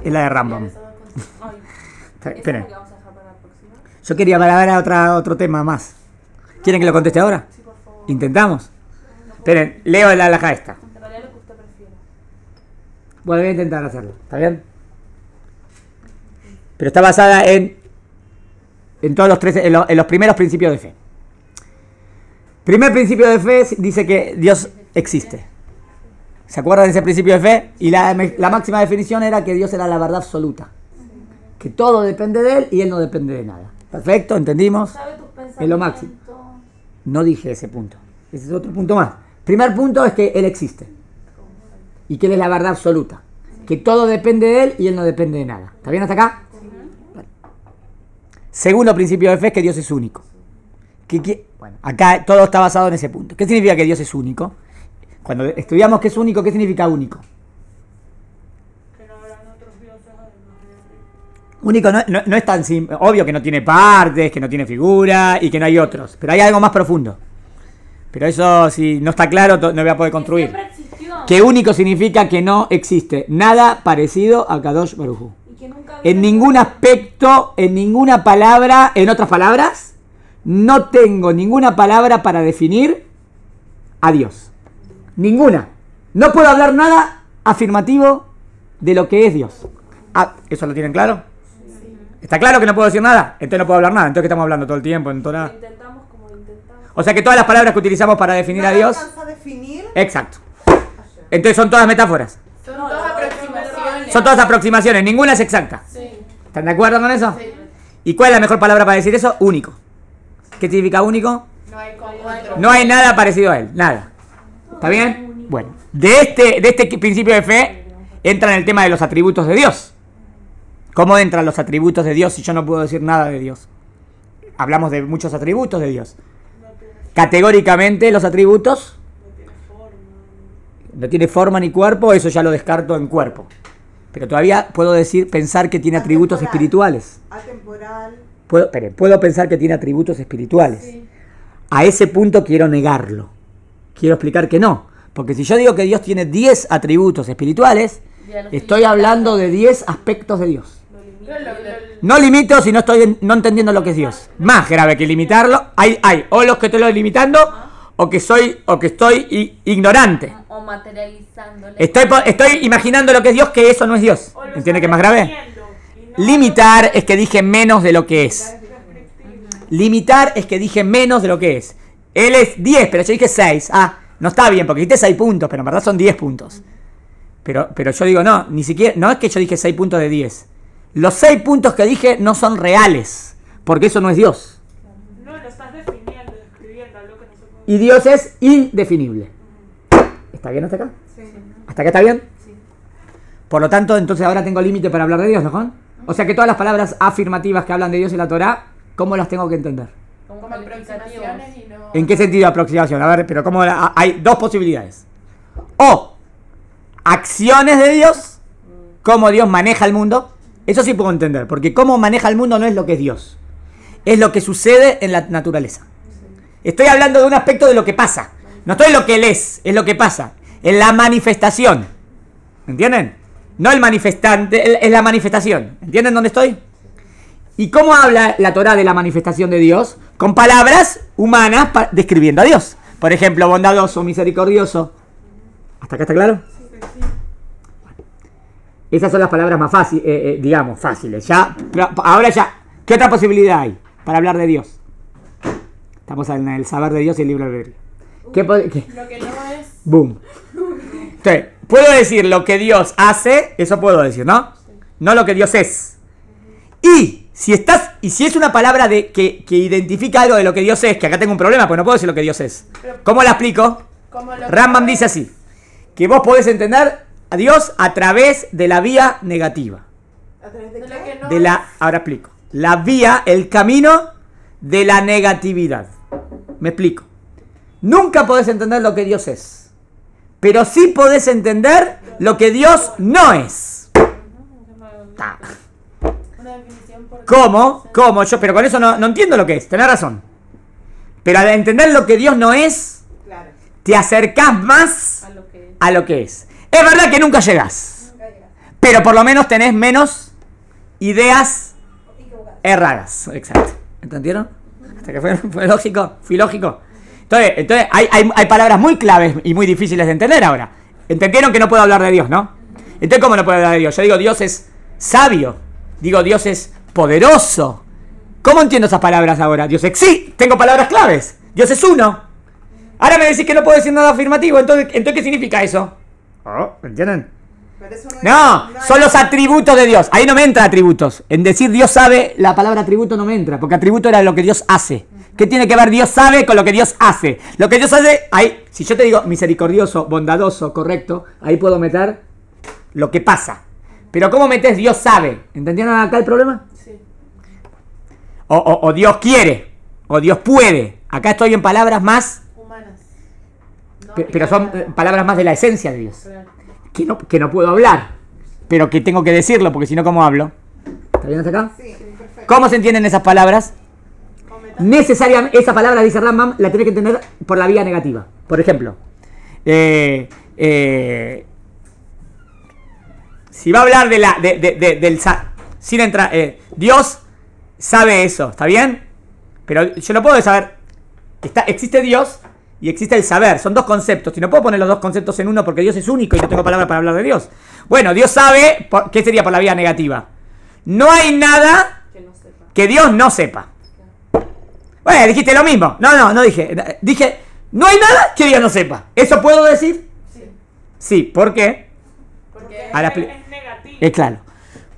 es la de Rambam. ay, ¿eso es Esperen. lo que vamos a dejar para la próxima? Yo quería hablar a otro tema más. ¿Quieren que lo conteste ahora? Sí, por favor. ¿Intentamos? Esperen, leo la alhaja esta. En realidad lo que usted prefiera. Bueno, voy a intentar hacerlo. ¿Está bien? Pero está basada en todos los tres, en los primeros principios de fe. Primer principio de fe dice que Dios existe. ¿Se acuerdan de ese principio de fe? Y la máxima definición era que Dios era la verdad absoluta. Que todo depende de Él y Él no depende de nada. Perfecto, ¿entendimos? Sabe tus pensamientos. Es lo máximo. No dije ese punto. Ese es otro punto más. Primer punto es que Él existe. Y que Él es la verdad absoluta. Que todo depende de Él y Él no depende de nada. ¿Está bien hasta acá? Bueno. Segundo principio de fe es que Dios es único. Bueno, acá todo está basado en ese punto. ¿Qué significa que Dios es único? Cuando estudiamos qué es único, ¿qué significa único? Que no habrán otros dioses además de Él. Único no es tan simple. Obvio que no tiene partes, que no tiene figura y que no hay otros. Pero hay algo más profundo. Pero eso, si no está claro, no voy a poder construir. Siempre existió. Que único significa que no existe nada parecido a Kadosh Baruj Hu. Y que nunca En ningún aspecto, en ninguna palabra, en otras palabras, no tengo ninguna palabra para definir a Dios. Ninguna. No puedo hablar nada afirmativo de lo que es Dios. ¿Eso lo tienen claro? ¿Está claro que no puedo decir nada? Entonces no puedo hablar nada. Entonces ¿qué estamos hablando todo el tiempo en Torah? Intentamos como intentamos. O sea que todas las palabras que utilizamos para definir a Dios... alcanza a definir. Exacto. Entonces son todas metáforas. Son todas aproximaciones. Son todas aproximaciones. Ninguna es exacta. Sí. ¿Están de acuerdo con eso? Sí. ¿Y cuál es la mejor palabra para decir eso? Único. ¿Qué significa único? No hay como otro. No hay nada parecido a él. Nada. ¿Está bien? Bueno. De este principio de fe entra en el tema de los atributos de Dios. ¿Cómo entran los atributos de Dios si yo no puedo decir nada de Dios? Hablamos de muchos atributos de Dios. Categóricamente los atributos no tiene forma ni cuerpo, eso ya lo descarto en cuerpo. Pero todavía puedo pensar que tiene atributos espirituales. Atemporal. Puedo pensar que tiene atributos espirituales. Sí. A ese punto quiero negarlo. Quiero explicar que no. Porque si yo digo que Dios tiene 10 atributos espirituales, Ya lo estoy hablando de 10 aspectos de Dios. Lo- No limito si no estoy no entendiendo lo que es Dios. Más grave que limitarlo, hay o los que te lo limitando o que estoy ignorante. o materializándole. Estoy imaginando lo que es Dios, que eso no es Dios. O lo ¿Entiende que es estás más grave? definiendo y no Limitar es que dije menos de lo que es. Limitar es que dije menos de lo que es. Él es 10, pero yo dije 6. No está bien, porque dijiste 6 puntos, pero en verdad son 10 puntos. Pero yo digo, no, ni siquiera, no es que yo dije 6 puntos de 10. Los 6 puntos que dije no son reales, porque eso no es Dios. No, lo estás definiendo, describiendo algo que no se puede. Y Dios es indefinible. ¿Está bien hasta acá? Sí. ¿Hasta acá está bien? Por lo tanto, entonces ahora tengo límite para hablar de Dios, ¿no, Juan? O sea que todas las palabras afirmativas que hablan de Dios en la Torá, ¿cómo las tengo que entender? Como aproximaciones y no. ¿En qué sentido aproximación? A ver, pero ¿cómo hay dos posibilidades? O acciones de Dios, cómo Dios maneja el mundo. Eso sí puedo entender, porque cómo maneja el mundo no es lo que es Dios. Es lo que sucede en la naturaleza. Estoy hablando de un aspecto de lo que pasa. No estoy en lo que Él es lo que pasa. En la manifestación. ¿Entienden? No el manifestante, es la manifestación. ¿Entienden dónde estoy? ¿Y cómo habla la Torá de la manifestación de Dios? Con palabras humanas describiendo a Dios. Por ejemplo, bondadoso, misericordioso. ¿Hasta acá está claro? Esas son las palabras más fáciles, digamos, fáciles. Ahora ya, ¿qué otra posibilidad hay para hablar de Dios? Estamos en el saber de Dios y el libro albedrío. Lo que no es. Boom. Entonces, puedo decir lo que Dios hace, eso puedo decir, ¿no? No lo que Dios es. Y si es una palabra que identifica algo de lo que Dios es, que acá tengo un problema, pues no puedo decir lo que Dios es. ¿Cómo la explico? Rambam dice así, que vos podés entender a Dios a través de la vía negativa. ¿A través de De lo qué? que no Ahora explico. La vía, el camino de la negatividad. Me explico. Nunca podés entender lo que Dios es, pero sí podés entender lo que Dios no es. Ta. Una definición por ¿Cómo? Pero con eso no entiendo lo que es. Tenés razón. Pero al entender lo que Dios no es, Claro. te acercás más a lo que a lo que es. Es verdad que nunca llegás, pero por lo menos tenés menos ideas erradas. Exacto. ¿Entendieron? Hasta que fue lógico, fui lógico. Entonces hay palabras muy claves y muy difíciles de entender ahora. ¿Entendieron que no puedo hablar de Dios, no? Entonces, ¿cómo no puedo hablar de Dios? Yo digo, Dios es sabio. Digo, Dios es poderoso. ¿Cómo entiendo esas palabras ahora? Dios es... Sí, tengo palabras claves. Dios es uno. Ahora me decís que no puedo decir nada afirmativo. Entonces ¿qué significa eso? ¿Entienden? Pero eso No, son los atributos de Dios. Ahí no me entran atributos. En decir Dios sabe, la palabra atributo no me entra. Porque atributo era lo que Dios hace. ¿Qué tiene que ver Dios sabe con lo que Dios hace? Lo que Dios hace, ahí, si yo te digo misericordioso, bondadoso, correcto, ahí puedo meter lo que pasa. Pero ¿cómo metes Dios sabe? ¿Entendieron acá el problema? Sí. O Dios quiere, o Dios puede. Acá estoy en palabras más, Humanas. No, pero son palabras más de la esencia de Dios. Claro. Que no puedo hablar, pero que tengo que decirlo, porque si no, ¿cómo hablo? ¿Está bien hasta acá? Sí, perfecto. ¿Cómo se entienden esas palabras? Cometa. Necesariamente, esa palabra, dice Rambam, la tenés que entender por la vía negativa. Por ejemplo, si va a hablar sin entrar, Dios sabe eso, ¿está bien? Pero yo no puedo saber, existe Dios y existe el saber, son dos conceptos, y no puedo poner los dos conceptos en uno porque Dios es único y no tengo palabra para hablar de Dios. Bueno, Dios sabe, ¿qué sería por la vía negativa? No hay nada que Dios no sepa. Bueno, dijiste lo mismo. No dije. Dije, no hay nada que Dios no sepa. ¿Eso puedo decir? Sí, ¿por qué? Porque Ahora es negativo. claro.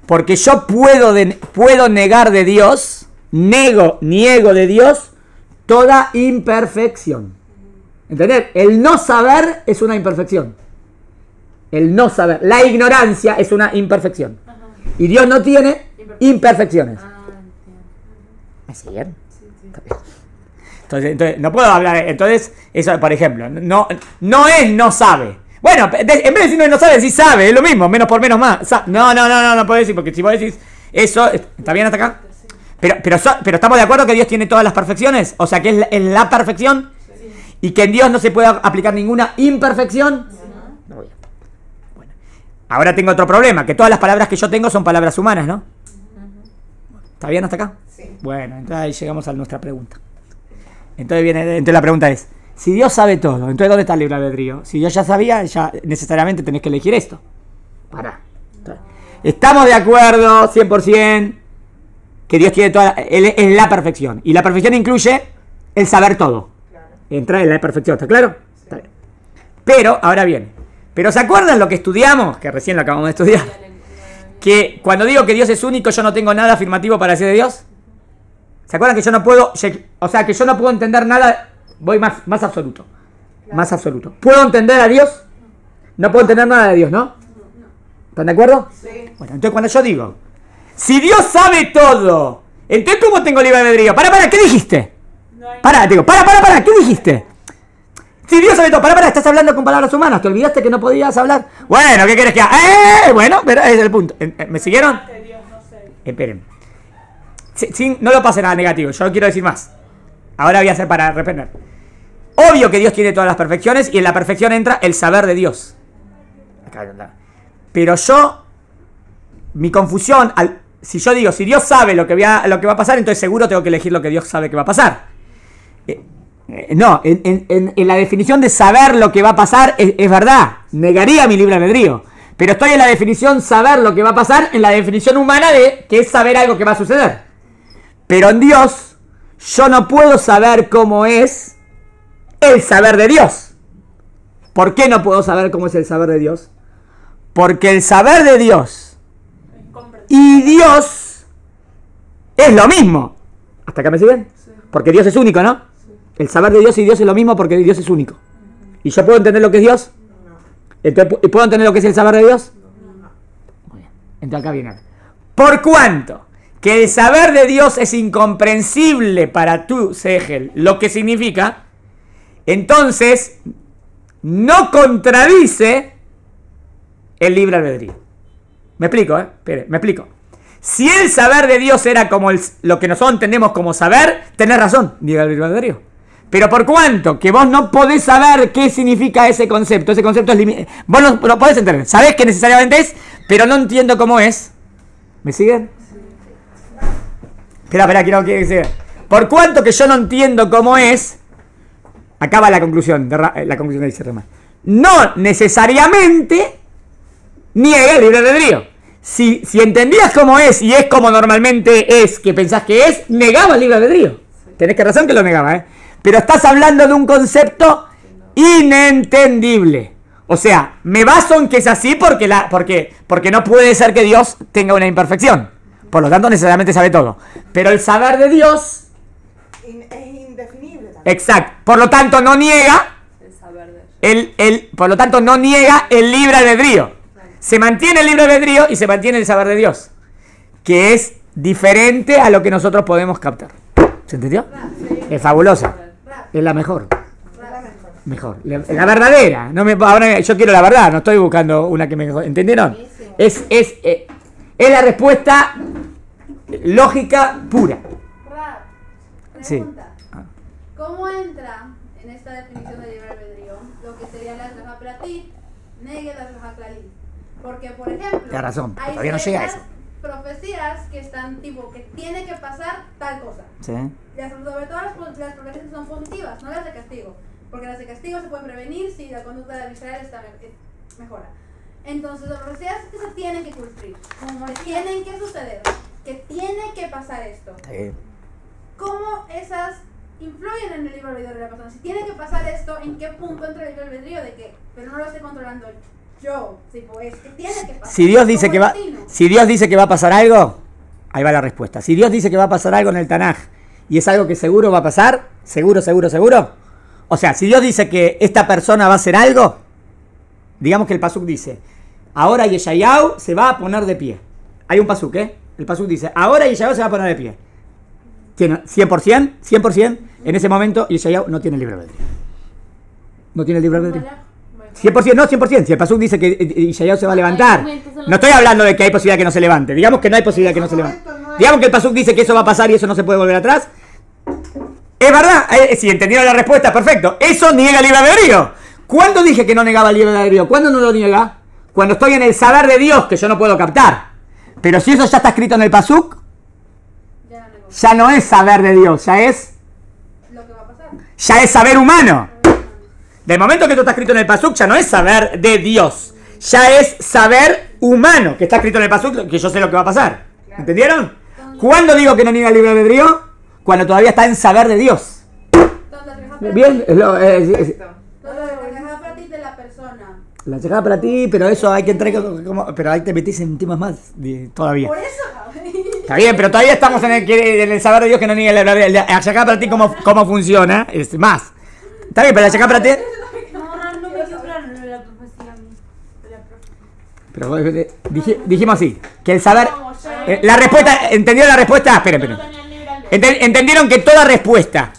Porque yo puedo negar de Dios, niego de Dios toda imperfección. ¿Entendés? El no saber es una imperfección. El no saber. La ignorancia es una imperfección. Y Dios no tiene imperfecciones. ¿Me siguen? Entonces, no puedo hablar. Entonces, eso, por ejemplo, no es no sabe. Bueno, en vez de decir no sabe, sí sabe, es lo mismo, menos por menos más. No puedo decir, porque si vos decís eso, ¿está bien hasta acá? Pero estamos de acuerdo que Dios tiene todas las perfecciones, o sea que es la perfección, y que en Dios no se puede aplicar ninguna imperfección. No. Bueno, ahora tengo otro problema, que todas las palabras que yo tengo son palabras humanas, ¿no? ¿Está bien hasta acá? Sí. Bueno, entonces ahí llegamos a nuestra pregunta. Entonces la pregunta es, si Dios sabe todo, entonces ¿dónde está el libre albedrío? Si Dios ya sabía, ya necesariamente tenés que elegir esto. Pará. Estamos de acuerdo 100% que Dios tiene Él es la perfección. Y la perfección incluye el saber todo. Entra en la perfección, ¿está claro? Sí. Está bien. Pero, ahora bien, ¿pero se acuerdan lo que estudiamos? Que recién lo acabamos de estudiar. Que cuando digo que Dios es único, yo no tengo nada afirmativo para decir de Dios. ¿Se acuerdan que yo no puedo, o sea, que yo no puedo entender nada? Voy más absoluto. Claro. Más absoluto. ¿Puedo entender a Dios? No puedo entender nada de Dios, ¿no? ¿Están de acuerdo? Sí. Bueno, entonces cuando yo digo, si Dios sabe todo, entonces ¿cómo tengo libre albedrío? Para, ¿qué dijiste? Para, ¿qué dijiste? Si Dios sabe todo, para, estás hablando con palabras humanas, ¿te olvidaste que no podías hablar? Bueno, ¿qué querés que haga? Bueno, pero ese es el punto. ¿Me siguieron? Esperen. No lo pasen a negativo, yo quiero decir más. Ahora voy a hacer para reprender. Obvio que Dios tiene todas las perfecciones y en la perfección entra el saber de Dios. Pero mi confusión, si yo digo, si Dios sabe lo que va a pasar, entonces seguro tengo que elegir lo que Dios sabe que va a pasar. No, en la definición de saber lo que va a pasar, es verdad, negaría mi libre albedrío. Pero estoy en la definición saber lo que va a pasar, en la definición humana de que es saber algo que va a suceder. Pero en Dios, yo no puedo saber cómo es el saber de Dios. ¿Por qué no puedo saber cómo es el saber de Dios? Porque el saber de Dios y Dios es lo mismo. ¿Hasta acá me siguen? Porque Dios es único, ¿no? El saber de Dios y Dios es lo mismo porque Dios es único. ¿Y yo puedo entender lo que es Dios? Entonces, ¿puedo entender lo que es el saber de Dios? Muy bien. Entonces acá viene. ¿Por cuánto? Que el saber de Dios es incomprensible para tu Segel, lo que significa, entonces no contradice el libre albedrío. Me explico, Espere, me explico. Si el saber de Dios era como lo que nosotros entendemos como saber, tenés razón, diga el libre albedrío. Pero por cuanto que vos no podés saber qué significa ese concepto es vos no lo podés entender. Sabés que necesariamente es, pero no entiendo cómo es. ¿Me siguen? Espera, quiero que siga. Por cuanto que yo no entiendo cómo es, acaba la conclusión, la conclusión que dice Rama. No necesariamente niega el libre albedrío. Si entendías cómo es y es como normalmente es, que pensás que es, negaba el libre albedrío. Tenés que razón que lo negaba, ¿eh? Pero estás hablando de un concepto inentendible. O sea, me baso en que es así porque no puede ser que Dios tenga una imperfección. Por lo tanto, necesariamente sabe todo. Pero el saber de Dios es indefinible también. exacto. Por lo tanto, no niega por lo tanto, no niega el libre albedrío. Se mantiene el libre albedrío y se mantiene el saber de Dios, que es diferente a lo que nosotros podemos captar. ¿Se entendió? Es fabulosa. Es la mejor. Mejor. La verdadera. Ahora yo quiero la verdad, no estoy buscando una que me... ¿Entendieron? Es la respuesta lógica pura. Rap, Sí. pregunta. ¿Cómo entra en esta definición de libre albedrío lo que sería la Ashgaha Pratit, negue la Ashgaha Klalit? Porque, por ejemplo, Tienes razón, hay todavía no llega a ciertas profecías que están tipo que tiene que pasar tal cosa. Sí. Sobre todo las profecías que son positivas, no las de castigo. Porque las de castigo se pueden prevenir si la conducta de Israel mejora. Entonces, las profecías que se tienen que cumplir, que tienen que suceder, que tiene que pasar esto. ¿Cómo esas influyen en el libre albedrío de la persona? Si tiene que pasar esto, ¿en qué punto entra el libre albedrío de que, pero no lo estoy controlando yo? Tipo, es que tiene que pasar. Si Dios dice que va a pasar algo, ahí va la respuesta. Si Dios dice que va a pasar algo en el Tanaj y es algo que seguro va a pasar, seguro. O sea, si Dios dice que esta persona va a hacer algo, digamos que el pasuk dice, ahora Yeshayahu se va a poner de pie. Hay un pasuk, ¿eh? El pasuk dice, ahora Yeshayahu se va a poner de pie. ¿Tiene 100%? En ese momento Yeshayahu no tiene libre albedrío. No tiene libre albedrío. 100%, no 100%. Si el pasuk dice que Yeshayahu se va a levantar, no estoy hablando de que hay posibilidad que no se levante. Digamos que no hay posibilidad que no se levante. Digamos que el pasuk dice que eso va a pasar y eso no se puede volver atrás. Es verdad, si entendieron la respuesta, perfecto. Eso niega el libre albedrío. ¿Cuándo dije que no negaba el libre albedrío? ¿Cuándo no lo niega? Cuando estoy en el saber de Dios, que yo no puedo captar. Pero si eso ya está escrito en el pasuk, ya no es saber de Dios, ya es Lo que va a pasar. Ya es saber humano. Del momento que esto está escrito en el pasuk, ya no es saber de Dios, ya es saber humano, que está escrito en el pasuk, que yo sé lo que va a pasar. ¿Entendieron? ¿Cuándo digo que no niega el libre albedrío? Cuando todavía está en saber de Dios. Bien, Entonces, la Pratit de la persona. la llegada para ti, pero eso hay que entrar pero ahí te metís en temas más todavía. Por eso. Está bien, pero todavía estamos en el saber de Dios que no niega la llegada para ti cómo funciona, es más. Está bien, pero la llegada para ti. No me quedó claro lo de la profecía. Pero dijimos así, que el saber... la respuesta, ¿entendieron la respuesta? Esperen. ¿Entendieron que toda respuesta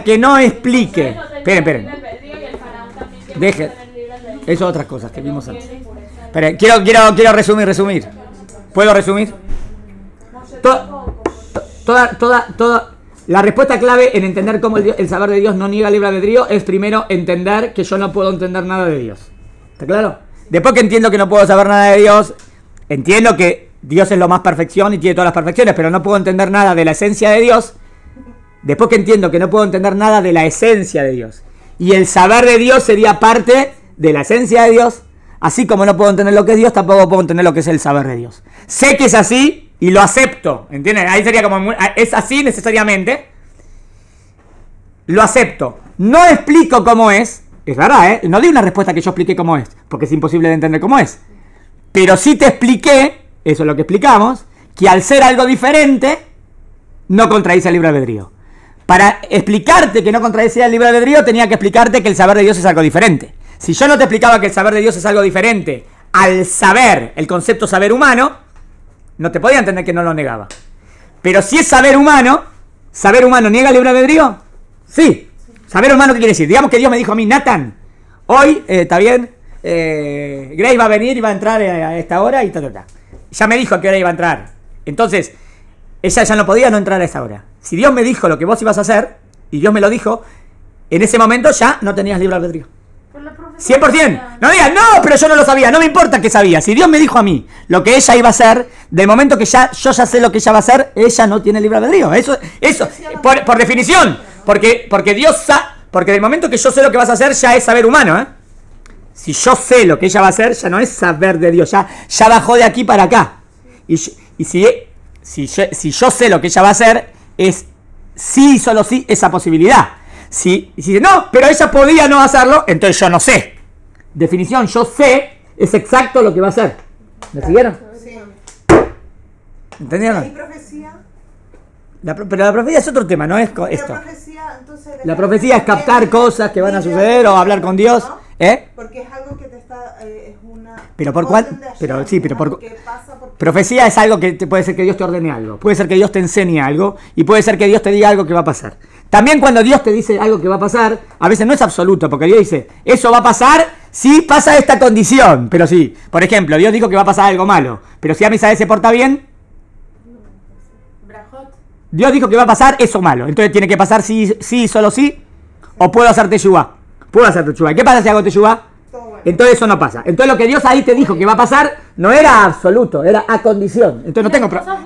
que no explique... Esperen. Deje. Eso otras cosas que vimos antes. Esperen, quiero resumir. ¿Puedo resumir? Toda la respuesta clave en entender cómo el saber de Dios no niega el libre albedrío es primero entender que yo no puedo entender nada de Dios. ¿Está claro? Después que entiendo que no puedo saber nada de Dios, entiendo que Dios es lo más perfección y tiene todas las perfecciones, pero no puedo entender nada de la esencia de Dios. Después que entiendo que no puedo entender nada de la esencia de Dios, y el saber de Dios sería parte de la esencia de Dios, así como no puedo entender lo que es Dios, tampoco puedo entender lo que es el saber de Dios. Sé que es así y lo acepto, ¿entienden? Ahí sería como, es así necesariamente, lo acepto. No explico cómo es verdad, ¿eh? No di una respuesta que yo expliqué cómo es, porque es imposible de entender cómo es. Pero sí te expliqué, eso es lo que explicamos, que al ser algo diferente, no contradice el libre albedrío. Para explicarte que no contradice el libre albedrío, tenía que explicarte que el saber de Dios es algo diferente. Si yo no te explicaba que el saber de Dios es algo diferente al saber, el concepto saber humano, no te podía entender que no lo negaba. Pero si es saber humano niega el libre albedrío, sí. Saber humano, ¿qué quiere decir? Digamos que Dios me dijo a mí, Nathan, hoy, está bien, Grace va a venir y va a entrar a esta hora y ta. Ya me dijo a qué hora iba a entrar. Entonces, ella ya no podía no entrar a esa hora. Si Dios me dijo lo que vos ibas a hacer, y Dios me lo dijo, en ese momento ya no tenías libre albedrío. Pero la profecía 100%. No digas, no, pero yo no lo sabía. No me importa que sabía. Si Dios me dijo a mí lo que ella iba a hacer, del momento que yo ya sé lo que ella va a hacer, ella no tiene libre albedrío. Eso, por definición. Porque del momento que yo sé lo que vas a hacer, ya es saber humano, ¿eh? Si yo sé lo que ella va a hacer, ya no es saber de Dios. Ya bajó de aquí para acá. Y si yo sé lo que ella va a hacer, es sí y solo sí esa posibilidad. Si dice, no, pero ella podía no hacerlo, entonces yo no sé. Definición, yo sé, es exacto lo que va a hacer. ¿Me siguieron? Sí. ¿Entendieron? ¿Y profecía? Pero la profecía es otro tema, no es esto. Profecía, entonces, La profecía es captar cosas que van a suceder o hablar con Dios. ¿Eh? Porque es algo que te está... es una... Pero por cuál... Pero sí, pero por... Profecía es algo que puede ser que Dios te ordene algo, puede ser que Dios te enseñe algo y puede ser que Dios te diga algo que va a pasar. También cuando Dios te dice algo que va a pasar, a veces no es absoluto, porque Dios dice, eso va a pasar si pasa esta condición. Pero sí, por ejemplo, Dios dijo que va a pasar algo malo, pero si Amisael se porta bien, Dios dijo que va a pasar eso malo, entonces tiene que pasar sí, solo sí, o puedo hacer teshuvá. Puedo hacer teshuvá. ¿Y qué pasa si hago teshuvá? Entonces eso no pasa. Entonces lo que Dios ahí te dijo que va a pasar no era absoluto, era a condición. Entonces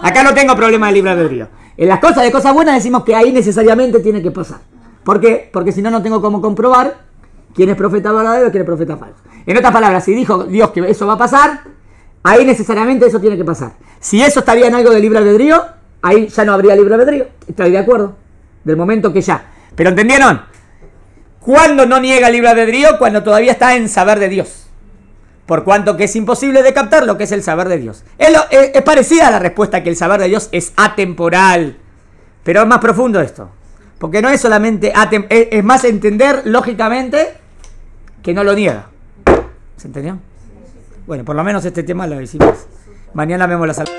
acá no tengo problema de libre albedrío. En las cosas de cosas buenas decimos que ahí necesariamente tiene que pasar. ¿Por qué? Porque si no, no tengo cómo comprobar quién es profeta verdadero y quién es profeta falso. En otras palabras, si dijo Dios que eso va a pasar, ahí necesariamente eso tiene que pasar. Si eso estaría en algo de libre albedrío, ahí ya no habría libre albedrío. Estoy de acuerdo. Del momento que ya. ¿Pero entendieron? ¿Cuándo no niega libre albedrío? Cuando todavía está en saber de Dios. Por cuanto que es imposible de captar lo que es el saber de Dios. Es parecida a la respuesta que el saber de Dios es atemporal. Pero es más profundo esto. Porque no es solamente es más entender lógicamente que no lo niega. ¿Se entendió? Bueno, por lo menos este tema lo hicimos. Mañana vemos la salud.